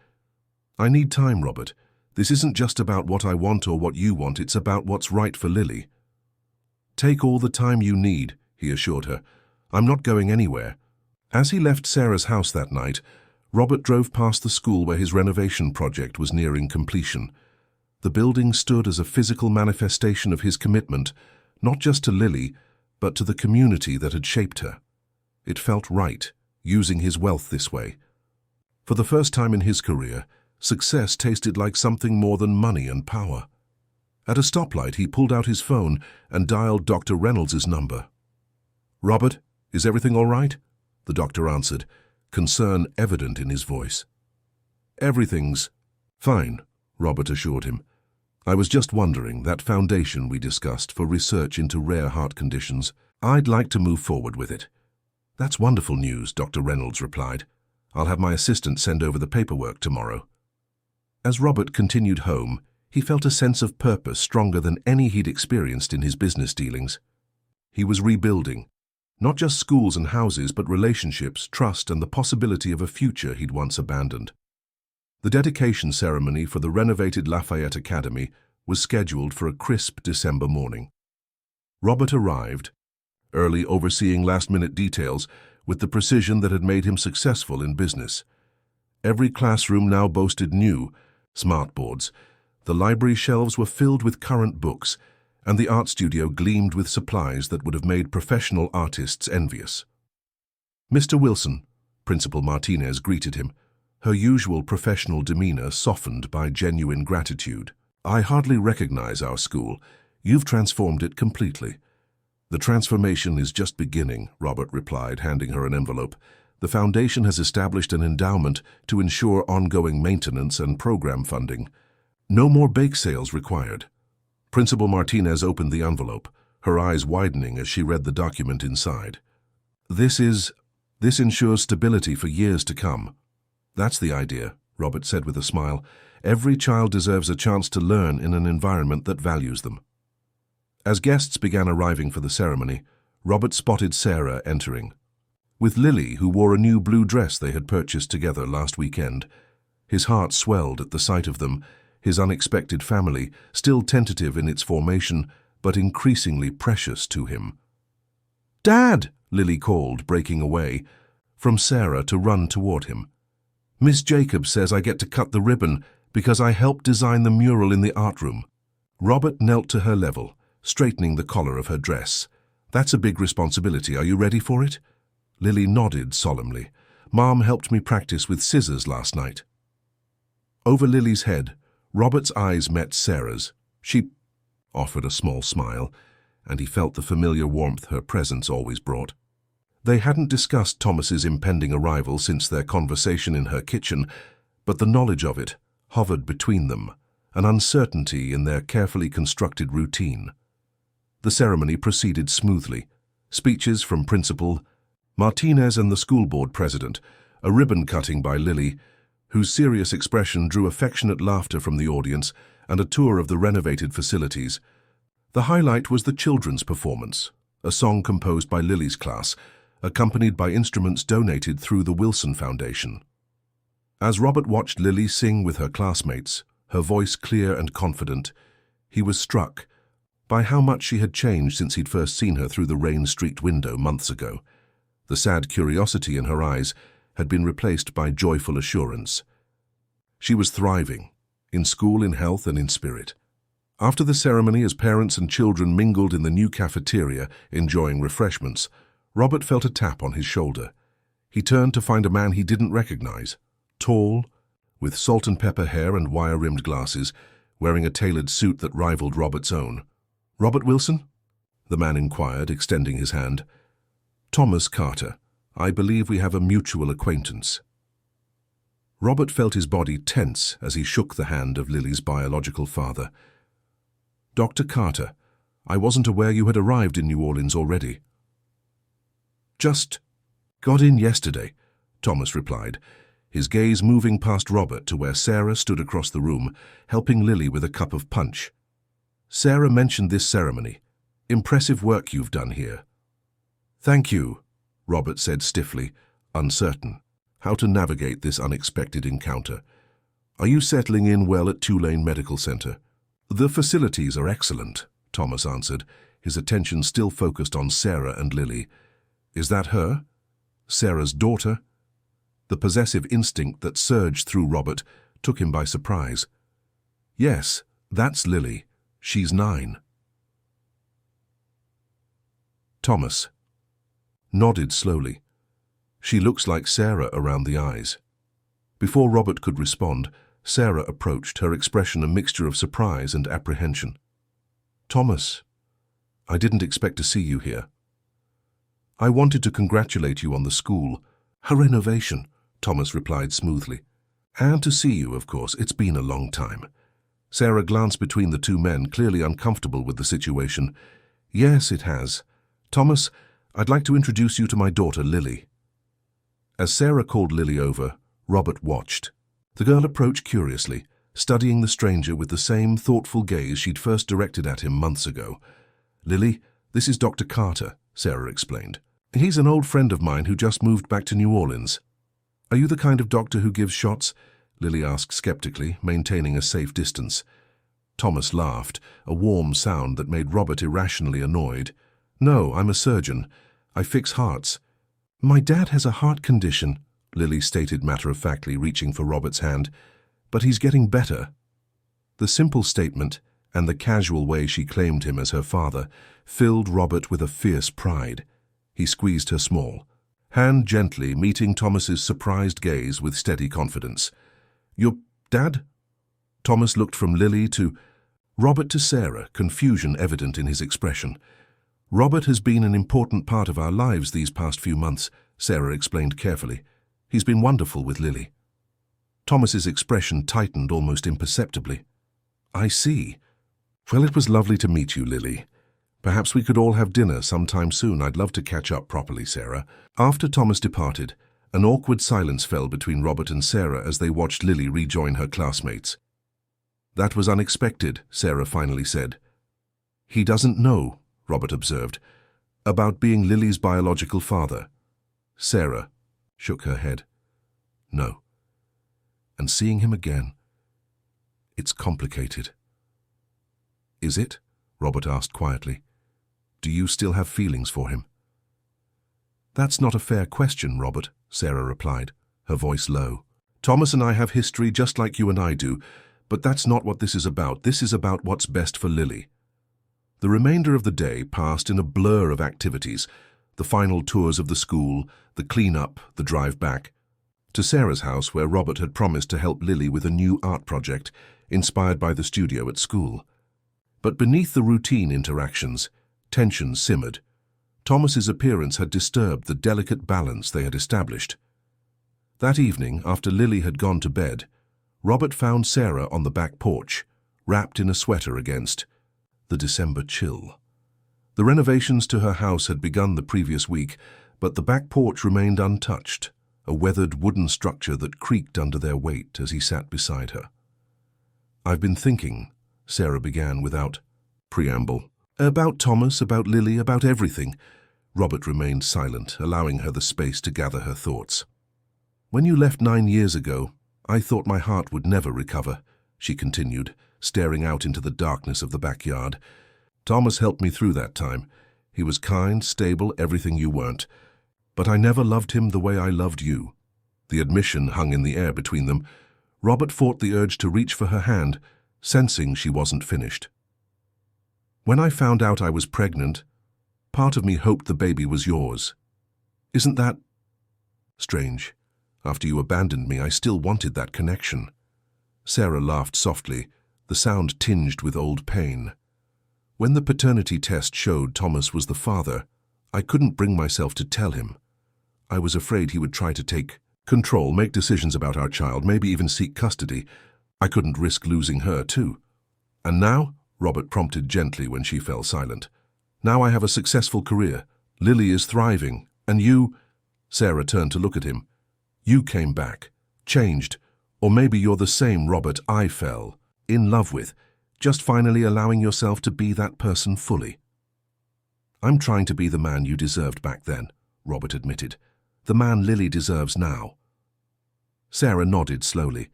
Speaker 1: I need time, Robert. This isn't just about what I want or what you want, it's about what's right for Lily. Take all the time you need, he assured her. I'm not going anywhere. As he left Sarah's house that night, Robert drove past the school where his renovation project was nearing completion. The building stood as a physical manifestation of his commitment, not just to Lily, but to the community that had shaped her. It felt right, using his wealth this way. For the first time in his career, success tasted like something more than money and power. At a stoplight, he pulled out his phone and dialed Dr. Reynolds' number. Robert, is everything all right? The doctor answered, concern evident in his voice. Everything's fine, Robert assured him. I was just wondering, that foundation we discussed for research into rare heart conditions, I'd like to move forward with it. That's wonderful news, Dr. Reynolds replied. I'll have my assistant send over the paperwork tomorrow. As Robert continued home, he felt a sense of purpose stronger than any he'd experienced in his business dealings. He was rebuilding, not just schools and houses, but relationships, trust, and the possibility of a future he'd once abandoned. The dedication ceremony for the renovated Lafayette Academy was scheduled for a crisp December morning. Robert arrived, early, overseeing last-minute details with the precision that had made him successful in business. Every classroom now boasted new smartboards. The library shelves were filled with current books, and the art studio gleamed with supplies that would have made professional artists envious. Mr. Wilson, Principal Martinez greeted him, her usual professional demeanor softened by genuine gratitude. I hardly recognize our school. You've transformed it completely. The transformation is just beginning, Robert replied, handing her an envelope. The foundation has established an endowment to ensure ongoing maintenance and program funding. No more bake sales required. Principal Martinez opened the envelope, her eyes widening as she read the document inside. This ensures stability for years to come. That's the idea, Robert said with a smile. Every child deserves a chance to learn in an environment that values them. As guests began arriving for the ceremony, Robert spotted Sarah entering, with Lily, who wore a new blue dress they had purchased together last weekend. His heart swelled at the sight of them, his unexpected family, still tentative in its formation, but increasingly precious to him. "Dad!" Lily called, breaking away from Sarah to run toward him. "Miss Jacobs says I get to cut the ribbon because I helped design the mural in the art room." Robert knelt to her level, straightening the collar of her dress. "That's a big responsibility. Are you ready for it?" Lily nodded solemnly. "Mom helped me practice with scissors last night." Over Lily's head, Robert's eyes met Sarah's. She offered a small smile, and he felt the familiar warmth her presence always brought. They hadn't discussed Thomas's impending arrival since their conversation in her kitchen, but the knowledge of it hovered between them, an uncertainty in their carefully constructed routine. The ceremony proceeded smoothly. Speeches from Principal Martinez and the school board president, a ribbon cutting by Lily, whose serious expression drew affectionate laughter from the audience, and a tour of the renovated facilities. The highlight was the children's performance, a song composed by Lily's class, accompanied by instruments donated through the Wilson Foundation. As Robert watched Lily sing with her classmates, her voice clear and confident, he was struck by how much she had changed since he'd first seen her through the rain-streaked window months ago. The sad curiosity in her eyes had been replaced by joyful assurance. She was thriving, in school, in health, and in spirit. After the ceremony, as parents and children mingled in the new cafeteria, enjoying refreshments, Robert felt a tap on his shoulder. He turned to find a man he didn't recognize, tall, with salt and pepper hair and wire-rimmed glasses, wearing a tailored suit that rivaled Robert's own. "Robert Wilson?" the man inquired, extending his hand. "Thomas Carter. I believe we have a mutual acquaintance." Robert felt his body tense as he shook the hand of Lily's biological father. "Dr. Carter, I wasn't aware you had arrived in New Orleans already." "Just got in yesterday," Thomas replied, his gaze moving past Robert to where Sarah stood across the room, helping Lily with a cup of punch. "Sarah mentioned this ceremony. Impressive work you've done here." "Thank you," Robert said stiffly, uncertain how to navigate this unexpected encounter. "Are you settling in well at Tulane Medical Center?" "The facilities are excellent," Thomas answered, his attention still focused on Sarah and Lily. "Is that her? Sarah's daughter?" The possessive instinct that surged through Robert took him by surprise. "Yes, that's Lily. She's 9. Thomas nodded slowly. "She looks like Sarah around the eyes." Before Robert could respond, Sarah approached, her expression a mixture of surprise and apprehension. "Thomas, I didn't expect to see you here. I wanted to congratulate you on the school, her renovation," Thomas replied smoothly. "And to see you, of course. It's been a long time." Sarah glanced between the two men, clearly uncomfortable with the situation. "Yes, it has. Thomas, I'd like to introduce you to my daughter, Lily." As Sarah called Lily over, Robert watched. The girl approached curiously, studying the stranger with the same thoughtful gaze she'd first directed at him months ago. "Lily, this is Dr. Carter," Sarah explained. "He's an old friend of mine who just moved back to New Orleans." "Are you the kind of doctor who gives shots?" Lily asked skeptically, maintaining a safe distance. Thomas laughed, a warm sound that made Robert irrationally annoyed. "No, I'm a surgeon. I fix hearts." "My dad has a heart condition," Lily stated matter-of-factly, reaching for Robert's hand. "But he's getting better." The simple statement, and the casual way she claimed him as her father, filled Robert with a fierce pride. He squeezed her small hand gently, meeting Thomas's surprised gaze with steady confidence. "Your dad?" Thomas looked from Lily to Robert to Sarah, confusion evident in his expression. "Robert has been an important part of our lives these past few months," Sarah explained carefully. "He's been wonderful with Lily." Thomas's expression tightened almost imperceptibly. "I see. Well, it was lovely to meet you, Lily. Perhaps we could all have dinner sometime soon. I'd love to catch up properly, Sarah." After Thomas departed, an awkward silence fell between Robert and Sarah as they watched Lily rejoin her classmates. "That was unexpected," Sarah finally said. "He doesn't know," Robert observed, "about being Lily's biological father." Sarah shook her head. "No. And seeing him again, it's complicated." "Is it?" Robert asked quietly. "Do you still have feelings for him?" "That's not a fair question, Robert," Sarah replied, her voice low. "Thomas and I have history just like you and I do, but that's not what this is about. This is about what's best for Lily." The remainder of the day passed in a blur of activities, the final tours of the school, the clean-up, the drive back, to Sarah's house where Robert had promised to help Lily with a new art project inspired by the studio at school. But beneath the routine interactions, tension simmered. Thomas's appearance had disturbed the delicate balance they had established. That evening, after Lily had gone to bed, Robert found Sarah on the back porch, wrapped in a sweater against the December chill. The renovations to her house had begun the previous week, but the back porch remained untouched, a weathered wooden structure that creaked under their weight as he sat beside her. "I've been thinking," Sarah began without preamble. "About Thomas, about Lily, about everything." Robert remained silent, allowing her the space to gather her thoughts. "When you left 9 years ago, I thought my heart would never recover, she continued, staring out into the darkness of the backyard. Thomas helped me through that time. He was kind, stable, everything you weren't. But I never loved him the way I loved you. The admission hung in the air between them. Robert fought the urge to reach for her hand, sensing she wasn't finished. When I found out I was pregnant, part of me hoped the baby was yours. Isn't that strange? After you abandoned me, I still wanted that connection. Sarah laughed softly, the sound tinged with old pain. When the paternity test showed Thomas was the father, I couldn't bring myself to tell him. I was afraid he would try to take control, make decisions about our child, maybe even seek custody. I couldn't risk losing her, too. And now, Robert prompted gently when she fell silent. Now I have a successful career. Lily is thriving. And you— Sarah turned to look at him. You came back, changed. Or maybe you're the same Robert I fell in love with, just finally allowing yourself to be that person fully. I'm trying to be the man you deserved back then, Robert admitted. The man Lily deserves now. Sarah nodded slowly.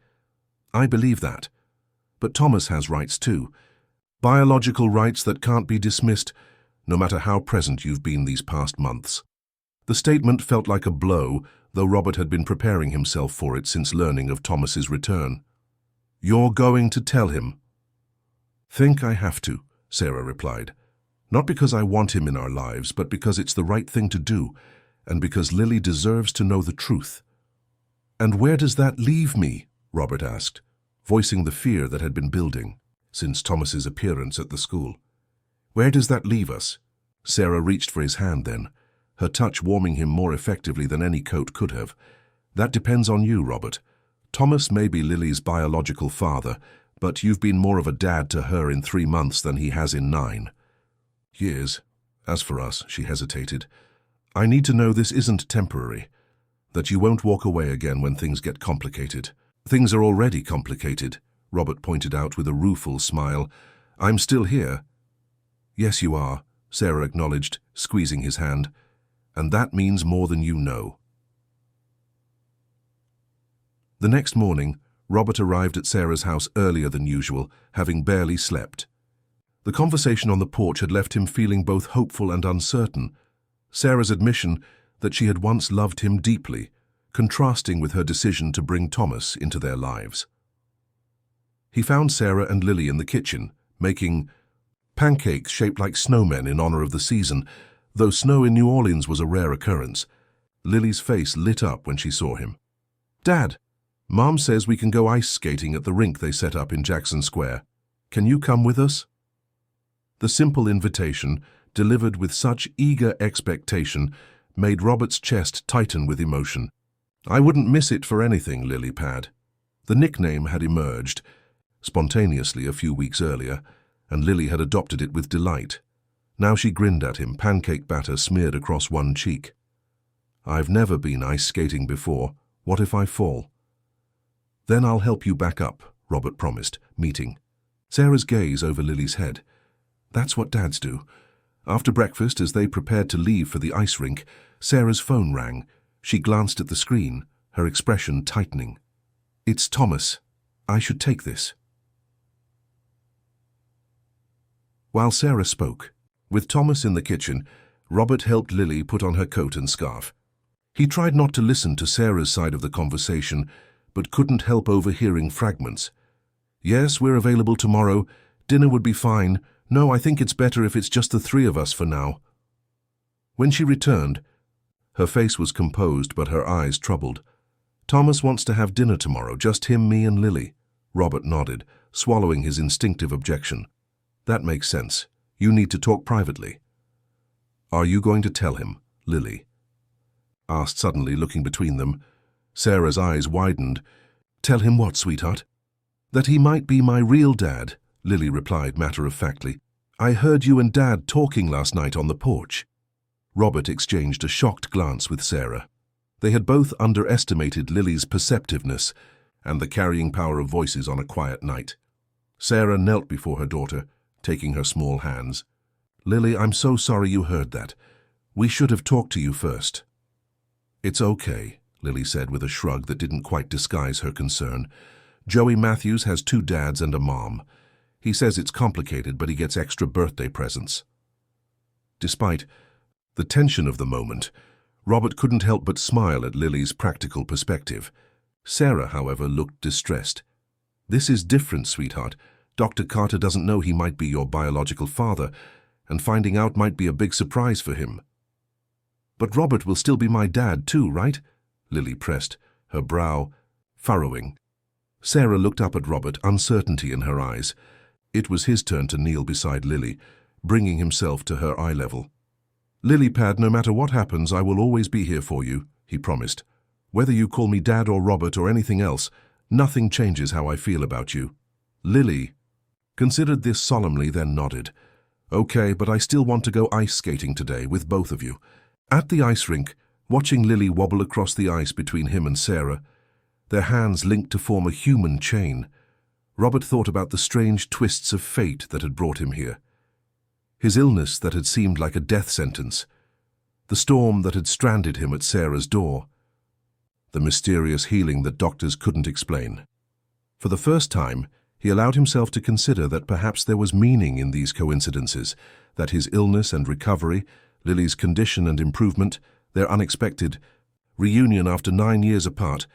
Speaker 1: I believe that. But Thomas has rights too. Biological rights that can't be dismissed, no matter how present you've been these past months. The statement felt like a blow, though Robert had been preparing himself for it since learning of Thomas's return. You're going to tell him? Think I have to, Sarah replied. Not because I want him in our lives, but because it's the right thing to do, and because Lily deserves to know the truth. And where does that leave me? Robert asked, voicing the fear that had been building since Thomas's appearance at the school. Where does that leave us? Sarah reached for his hand then, her touch warming him more effectively than any coat could have. That depends on you, Robert. Thomas may be Lily's biological father, but you've been more of a dad to her in 3 months than he has in 9 years. As for us, she hesitated. I need to know this isn't temporary, that you won't walk away again when things get complicated. Things are already complicated, Robert pointed out with a rueful smile. I'm still here. Yes, you are, Sarah acknowledged, squeezing his hand. And that means more than you know. The next morning, Robert arrived at Sarah's house earlier than usual, having barely slept. The conversation on the porch had left him feeling both hopeful and uncertain. Sarah's admission that she had once loved him deeply, contrasting with her decision to bring Thomas into their lives. He found Sarah and Lily in the kitchen, making pancakes shaped like snowmen in honor of the season. Though snow in New Orleans was a rare occurrence, Lily's face lit up when she saw him. Dad, Mom says we can go ice skating at the rink they set up in Jackson Square. Can you come with us? The simple invitation, delivered with such eager expectation, made Robert's chest tighten with emotion. I wouldn't miss it for anything, Lily Pad. The nickname had emerged spontaneously a few weeks earlier, and Lily had adopted it with delight. Now she grinned at him, pancake batter smeared across one cheek. I've never been ice skating before. What if I fall? Then I'll help you back up, Robert promised, meeting Sarah's gaze over Lily's head. That's what dads do. After breakfast, as they prepared to leave for the ice rink, Sarah's phone rang. She glanced at the screen, her expression tightening. It's Thomas. I should take this. While Sarah spoke, with Thomas in the kitchen, Robert helped Lily put on her coat and scarf. He tried not to listen to Sarah's side of the conversation, but couldn't help overhearing fragments. Yes, we're available tomorrow. Dinner would be fine. No, I think it's better if it's just the 3 of us for now. When she returned, her face was composed but her eyes troubled. Thomas wants to have dinner tomorrow, just him, me and Lily. Robert nodded, swallowing his instinctive objection. That makes sense. You need to talk privately. Are you going to tell him, Lily? Asked suddenly, looking between them. Sarah's eyes widened. Tell him what, sweetheart? That he might be my real dad, Lily replied matter-of-factly. I heard you and Dad talking last night on the porch. Robert exchanged a shocked glance with Sarah. They had both underestimated Lily's perceptiveness and the carrying power of voices on a quiet night. Sarah knelt before her daughter, taking her small hands. Lily, I'm so sorry you heard that. We should have talked to you first. It's okay, Lily said with a shrug that didn't quite disguise her concern. Joey Matthews has 2 dads and a mom. He says it's complicated, but he gets extra birthday presents. Despite the tension of the moment, Robert couldn't help but smile at Lily's practical perspective. Sarah, however, looked distressed. "This is different, sweetheart. Dr. Carter doesn't know he might be your biological father, and finding out might be a big surprise for him." "But Robert will still be my dad too, right?" Lily pressed, her brow furrowing. Sarah looked up at Robert, uncertainty in her eyes. It was his turn to kneel beside Lily, bringing himself to her eye level. "Lilypad, no matter what happens, I will always be here for you," he promised. "Whether you call me Dad or Robert or anything else, nothing changes how I feel about you." Lily considered this solemnly, then nodded. "Okay, but I still want to go ice skating today with both of you." At the ice rink, watching Lily wobble across the ice between him and Sarah, their hands linked to form a human chain, Robert thought about the strange twists of fate that had brought him here. His illness that had seemed like a death sentence, the storm that had stranded him at Sarah's door, the mysterious healing that doctors couldn't explain. For the first time, he allowed himself to consider that perhaps there was meaning in these coincidences, that his illness and recovery, Lily's condition and improvement, their unexpected reunion after 9 years apart,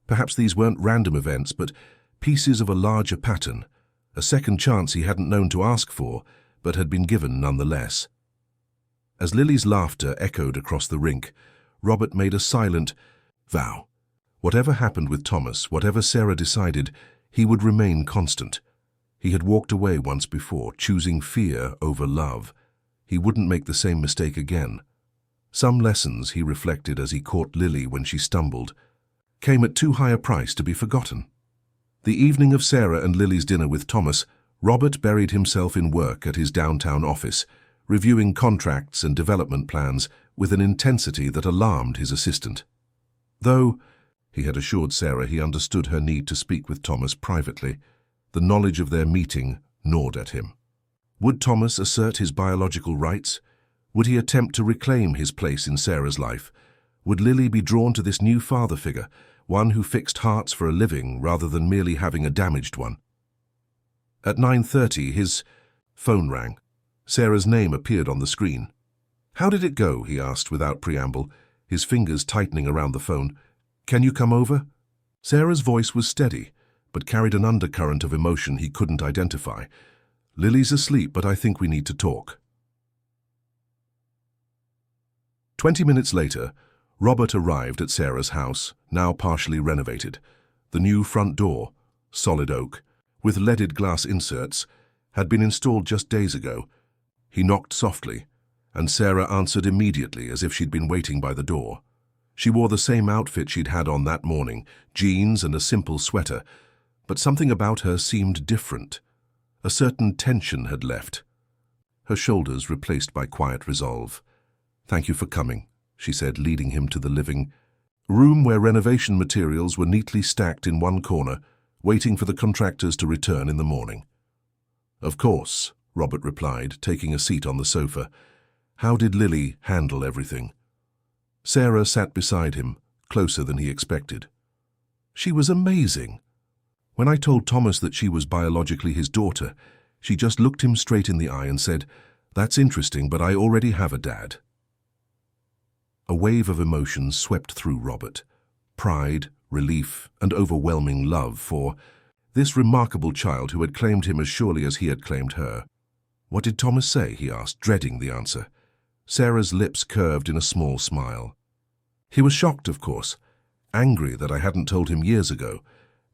Speaker 1: perhaps these weren't random events, but pieces of a larger pattern, a second chance he hadn't known to ask for, but had been given nonetheless. As Lily's laughter echoed across the rink, Robert made a silent vow. Whatever happened with Thomas, whatever Sarah decided, he would remain constant. He had walked away once before, choosing fear over love. He wouldn't make the same mistake again. Some lessons, he reflected as he caught Lily when she stumbled, came at too high a price to be forgotten. The evening of Sarah and Lily's dinner with Thomas, Robert buried himself in work at his downtown office, reviewing contracts and development plans with an intensity that alarmed his assistant. Though, he had assured Sarah he understood her need to speak with Thomas privately, the knowledge of their meeting gnawed at him. Would Thomas assert his biological rights? Would he attempt to reclaim his place in Sarah's life? Would Lily be drawn to this new father figure, one who fixed hearts for a living rather than merely having a damaged one? At 9:30, his phone rang. Sarah's name appeared on the screen. "How did it go?" he asked without preamble, his fingers tightening around the phone. "Can you come over?" Sarah's voice was steady, but carried an undercurrent of emotion he couldn't identify. "Lily's asleep, but I think we need to talk." 20 minutes later, Robert arrived at Sarah's house, now partially renovated. The new front door, solid oak, with leaded glass inserts, had been installed just days ago. He knocked softly, and Sarah answered immediately as if she'd been waiting by the door. She wore the same outfit she'd had on that morning, jeans and a simple sweater, but something about her seemed different. A certain tension had left, her shoulders replaced by quiet resolve. "Thank you for coming," she said, leading him to the living room where renovation materials were neatly stacked in one corner, waiting for the contractors to return in the morning. "Of course," Robert replied, taking a seat on the sofa. "How did Lily handle everything?" Sarah sat beside him, closer than he expected. "She was amazing. When I told Thomas that she was biologically his daughter, she just looked him straight in the eye and said, 'That's interesting, but I already have a dad.'" A wave of emotions swept through Robert. Pride, relief, and overwhelming love for this remarkable child who had claimed him as surely as he had claimed her. "What did Thomas say?" he asked, dreading the answer. Sarah's lips curved in a small smile. "He was shocked, of course, angry that I hadn't told him years ago,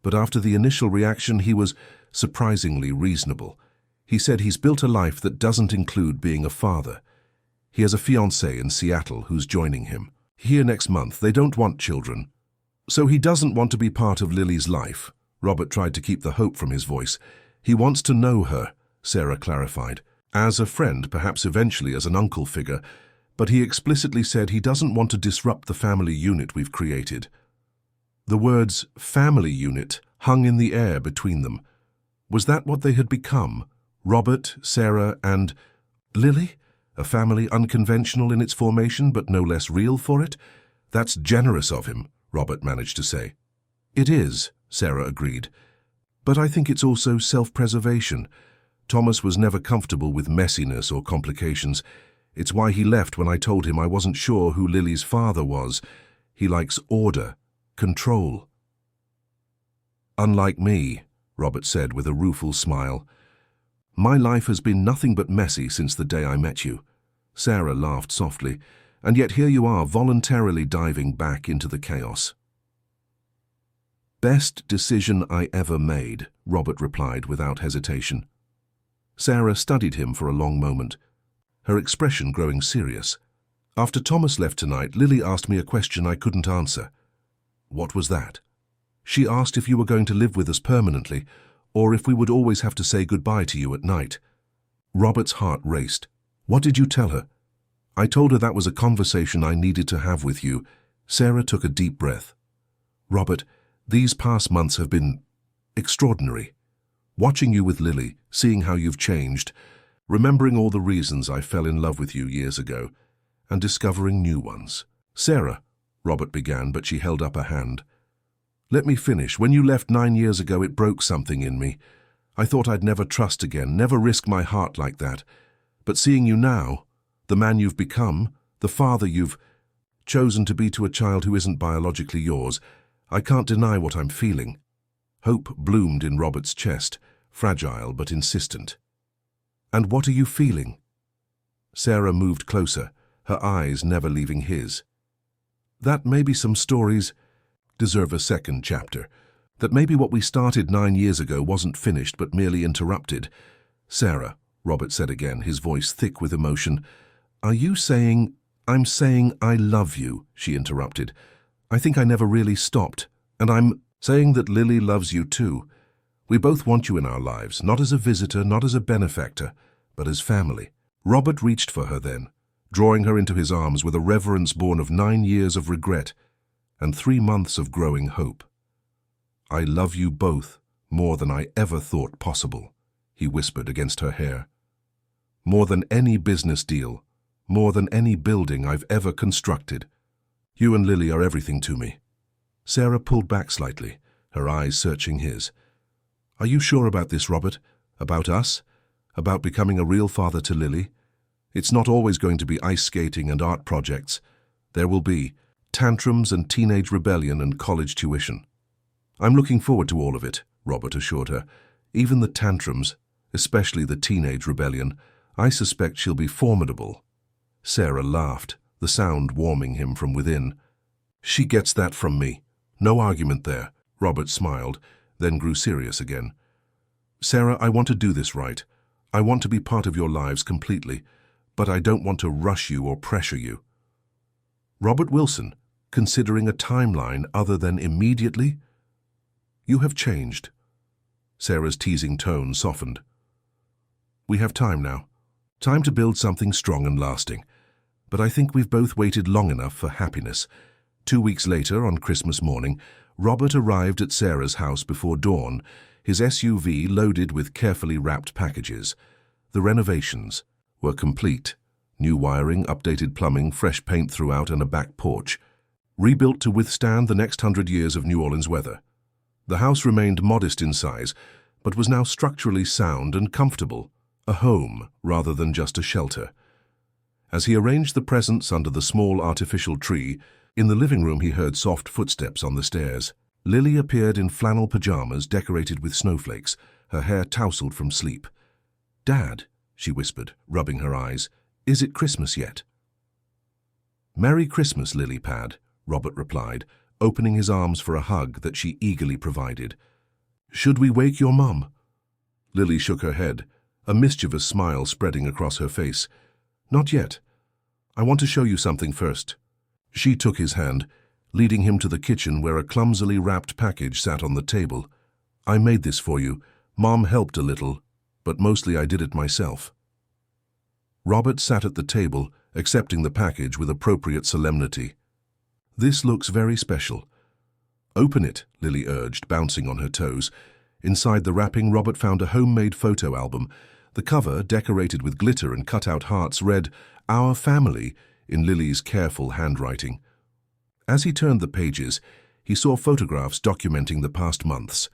Speaker 1: but after the initial reaction he was surprisingly reasonable. He said he's built a life that doesn't include being a father. He has a fiancée in Seattle who's joining him. Here next month. They don't want children. So he doesn't want to be part of Lily's life." Robert tried to keep the hope from his voice. "He wants to know her," Sarah clarified. "As a friend, perhaps eventually as an uncle figure, but he explicitly said he doesn't want to disrupt the family unit we've created." The words "family unit" hung in the air between them. Was that what they had become? Robert, Sarah, and Lily? A family unconventional in its formation, but no less real for it? "That's generous of him," Robert managed to say. It is, Sarah agreed. But I think it's also self-preservation. Thomas was never comfortable with messiness or complications. It's why he left when I told him I wasn't sure who Lily's father was. He likes order, control. Unlike me, Robert said with a rueful smile. My life has been nothing but messy since the day I met you. Sarah laughed softly, and yet here you are voluntarily diving back into the chaos. Best decision I ever made, Robert replied without hesitation. Sarah studied him for a long moment, her expression growing serious. After Thomas left tonight, Lily asked me a question I couldn't answer. What was that? She asked if you were going to live with us permanently, or if we would always have to say goodbye to you at night. Robert's heart raced. What did you tell her? I told her that was a conversation I needed to have with you. Sarah took a deep breath. Robert, these past months have been extraordinary. Watching you with Lily, seeing how you've changed, remembering all the reasons I fell in love with you years ago, and discovering new ones. Sarah, Robert began, but she held up a hand. Let me finish. When you left 9 years ago, it broke something in me. I thought I'd never trust again, never risk my heart like that. But seeing you now, the man you've become, the father you've chosen to be to a child who isn't biologically yours, I can't deny what I'm feeling. Hope bloomed in Robert's chest, fragile but insistent. And what are you feeling? Sarah moved closer, her eyes never leaving his. That maybe some stories deserve a second chapter. That maybe what we started 9 years ago wasn't finished but merely interrupted. Sarah, Robert said again, his voice thick with emotion. Are you saying... I'm saying I love you, she interrupted. I think I never really stopped. And I'm saying that Lily loves you too. We both want you in our lives, not as a visitor, not as a benefactor, but as family. Robert reached for her then, drawing her into his arms with a reverence born of 9 years of regret and 3 months of growing hope. I love you both more than I ever thought possible, he whispered against her hair. More than any business deal, more than any building I've ever constructed. You and Lily are everything to me. Sarah pulled back slightly, her eyes searching his. Are you sure about this, Robert? About us? About becoming a real father to Lily? It's not always going to be ice skating and art projects. There will be tantrums and teenage rebellion and college tuition. I'm looking forward to all of it, Robert assured her. Even the tantrums, especially the teenage rebellion, I suspect she'll be formidable. Sarah laughed, the sound warming him from within. She gets that from me. No argument there. Robert smiled, then grew serious again. Sarah, I want to do this right. I want to be part of your lives completely, but I don't want to rush you or pressure you. Robert Wilson, considering a timeline other than immediately? You have changed. Sarah's teasing tone softened. We have time now. Time to build something strong and lasting. But I think we've both waited long enough for happiness. 2 weeks later, on Christmas morning, Robert arrived at Sarah's house before dawn, his SUV loaded with carefully wrapped packages. The renovations were complete. New wiring, updated plumbing, fresh paint throughout, and a back porch. Rebuilt to withstand the next 100 years of New Orleans weather. The house remained modest in size, but was now structurally sound and comfortable, a home rather than just a shelter. As he arranged the presents under the small artificial tree, in the living room he heard soft footsteps on the stairs. Lily appeared in flannel pajamas decorated with snowflakes, her hair tousled from sleep. Dad, she whispered, rubbing her eyes, is it Christmas yet? Merry Christmas, Lily Pad, Robert replied, opening his arms for a hug that she eagerly provided. Should we wake your mum? Lily shook her head, a mischievous smile spreading across her face. Not yet. I want to show you something first. She took his hand, leading him to the kitchen where a clumsily wrapped package sat on the table. I made this for you. Mom helped a little, but mostly I did it myself. Robert sat at the table, accepting the package with appropriate solemnity. This looks very special. Open it, Lily urged, bouncing on her toes. Inside the wrapping, Robert found a homemade photo album. The cover, decorated with glitter and cut-out hearts, read, Our Family, in Lily's careful handwriting. As he turned the pages, he saw photographs documenting the past months.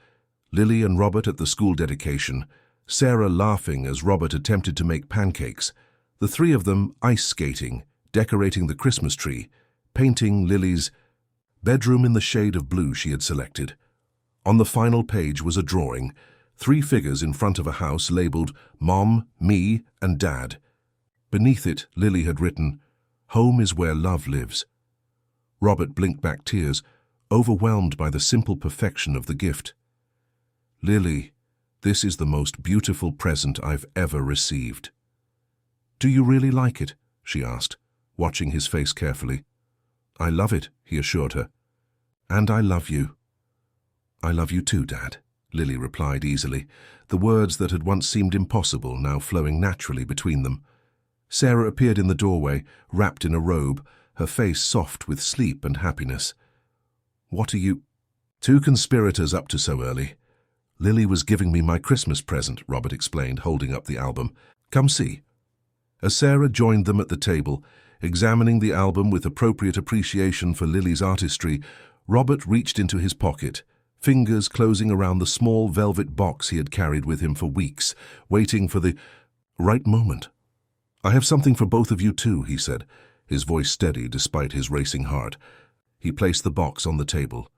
Speaker 1: Lily and Robert at the school dedication, Sarah laughing as Robert attempted to make pancakes, the three of them ice skating, decorating the Christmas tree, painting Lily's bedroom in the shade of blue she had selected. On the final page was a drawing, 3 figures in front of a house labeled Mom, Me, and Dad. Beneath it, Lily had written, "Home is where love lives." Robert blinked back tears, overwhelmed by the simple perfection of the gift. "Lily, this is the most beautiful present I've ever received." "Do you really like it?" she asked, watching his face carefully. "I love it," he assured her. "And I love you." "I love you too, Dad," Lily replied easily, the words that had once seemed impossible now flowing naturally between them. Sarah appeared in the doorway, wrapped in a robe, her face soft with sleep and happiness. "What are you—" "2 conspirators up to so early. Lily was giving me my Christmas present," Robert explained, holding up the album. "Come see." As Sarah joined them at the table, examining the album with appropriate appreciation for Lily's artistry, Robert reached into his pocket, fingers closing around the small velvet box he had carried with him for weeks, waiting for the right moment. "I have something for both of you too," he said, his voice steady despite his racing heart. He placed the box on the table.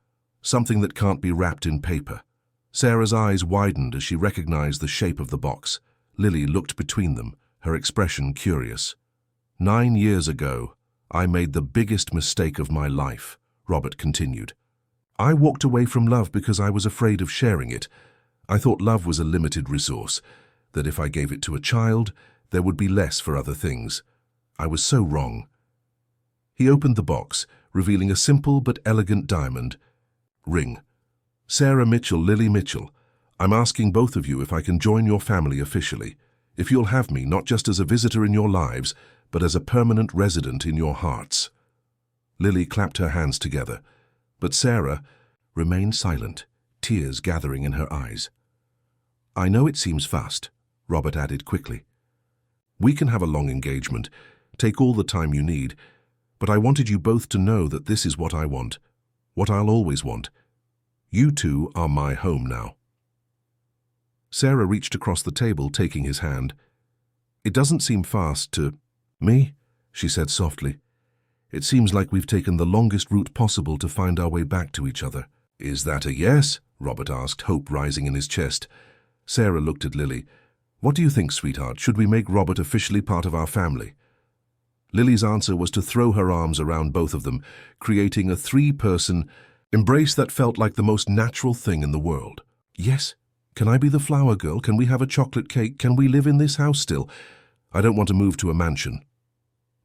Speaker 1: "Something that can't be wrapped in paper." Sarah's eyes widened as she recognized the shape of the box. Lily looked between them, her expression curious. "9 years ago, I made the biggest mistake of my life," Robert continued. "I walked away from love because I was afraid of sharing it. I thought love was a limited resource, that if I gave it to a child, there would be less for other things. I was so wrong." He opened the box, revealing a simple but elegant diamond ring. "Sarah Mitchell, Lily Mitchell, I'm asking both of you if I can join your family officially, if you'll have me not just as a visitor in your lives, but as a permanent resident in your hearts." Lily clapped her hands together, but Sarah remained silent, tears gathering in her eyes. "I know it seems fast," Robert added quickly. "We can have a long engagement, take all the time you need, but I wanted you both to know that this is what I want, what I'll always want. You two are my home now." Sarah reached across the table, taking his hand. "It doesn't seem fast to me," she said softly. "It seems like we've taken the longest route possible to find our way back to each other." "Is that a yes?" Robert asked, hope rising in his chest. Sarah looked at Lily. "What do you think, sweetheart? Should we make Robert officially part of our family?" Lily's answer was to throw her arms around both of them, creating a 3-person embrace that felt like the most natural thing in the world. "Yes. Can I be the flower girl? Can we have a chocolate cake? Can we live in this house still? I don't want to move to a mansion."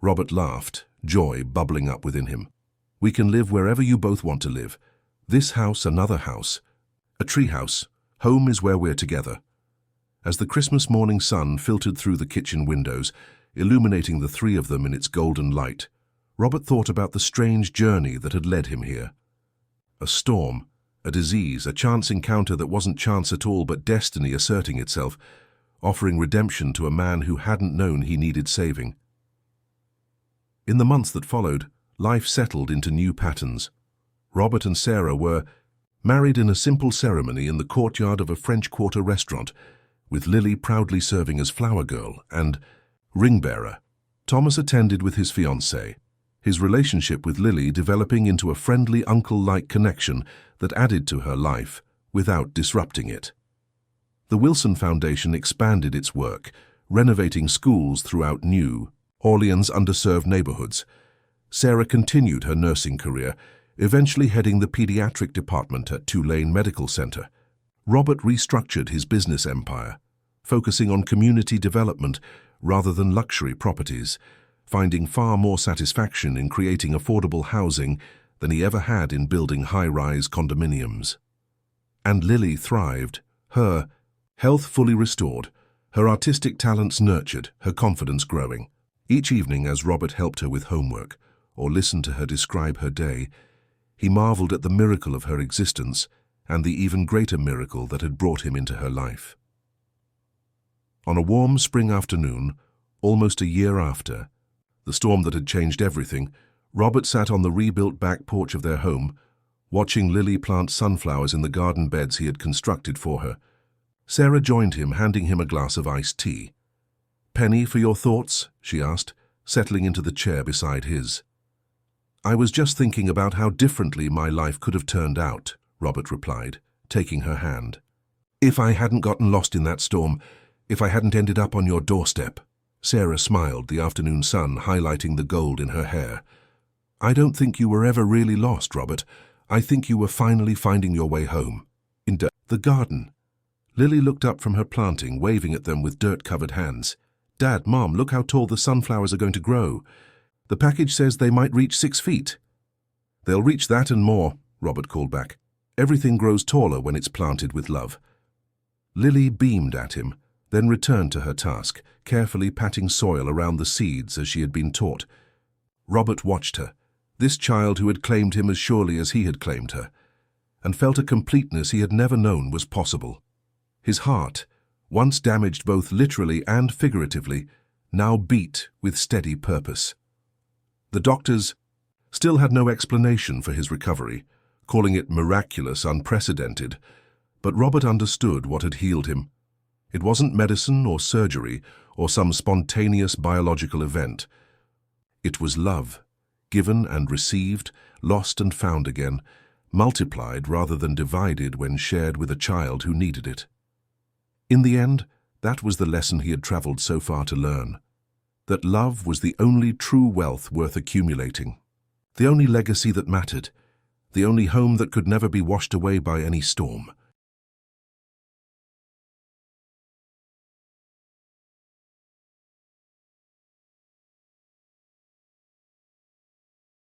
Speaker 1: Robert laughed, joy bubbling up within him. "We can live wherever you both want to live. This house, another house. A tree house. Home is where we're together." As the Christmas morning sun filtered through the kitchen windows, illuminating the 3 of them in its golden light, Robert thought about the strange journey that had led him here. A storm, a disease, a chance encounter that wasn't chance at all but destiny asserting itself, offering redemption to a man who hadn't known he needed saving. In the months that followed, life settled into new patterns. Robert and Sarah were married in a simple ceremony in the courtyard of a French Quarter restaurant, with Lily proudly serving as flower girl and ring bearer. Thomas attended with his fiancée, his relationship with Lily developing into a friendly uncle-like connection that added to her life without disrupting it. The Wilson Foundation expanded its work, renovating schools throughout New Orleans' underserved neighborhoods. Sarah continued her nursing career, eventually heading the pediatric department at Tulane Medical Center. Robert restructured his business empire, focusing on community development rather than luxury properties, finding far more satisfaction in creating affordable housing than he ever had in building high-rise condominiums. And Lily thrived, her health fully restored, her artistic talents nurtured, her confidence growing. Each evening as Robert helped her with homework or listened to her describe her day, he marveled at the miracle of her existence and the even greater miracle that had brought him into her life. On a warm spring afternoon, almost a year after, the storm that had changed everything, Robert sat on the rebuilt back porch of their home, watching Lily plant sunflowers in the garden beds he had constructed for her. Sarah joined him, handing him a glass of iced tea. "Penny, for your thoughts?" she asked, settling into the chair beside his. "I was just thinking about how differently my life could have turned out," Robert replied, taking her hand. "If I hadn't gotten lost in that storm, if I hadn't ended up on your doorstep." Sarah smiled, the afternoon sun highlighting the gold in her hair. "I don't think you were ever really lost, Robert. I think you were finally finding your way home." In the garden. Lily looked up from her planting, waving at them with dirt-covered hands. "Dad, Mom, look how tall the sunflowers are going to grow. The package says they might reach 6 feet. "They'll reach that and more," Robert called back. "Everything grows taller when it's planted with love." Lily beamed at him, then returned to her task, carefully patting soil around the seeds as she had been taught. Robert watched her, this child who had claimed him as surely as he had claimed her, and felt a completeness he had never known was possible. His heart, once damaged both literally and figuratively, now beat with steady purpose. The doctors still had no explanation for his recovery, calling it miraculous, unprecedented, but Robert understood what had healed him. It wasn't medicine or surgery or some spontaneous biological event. It was love, given and received, lost and found again, multiplied rather than divided when shared with a child who needed it. In the end, that was the lesson he had traveled so far to learn. That love was the only true wealth worth accumulating, the only legacy that mattered, the only home that could never be washed away by any storm.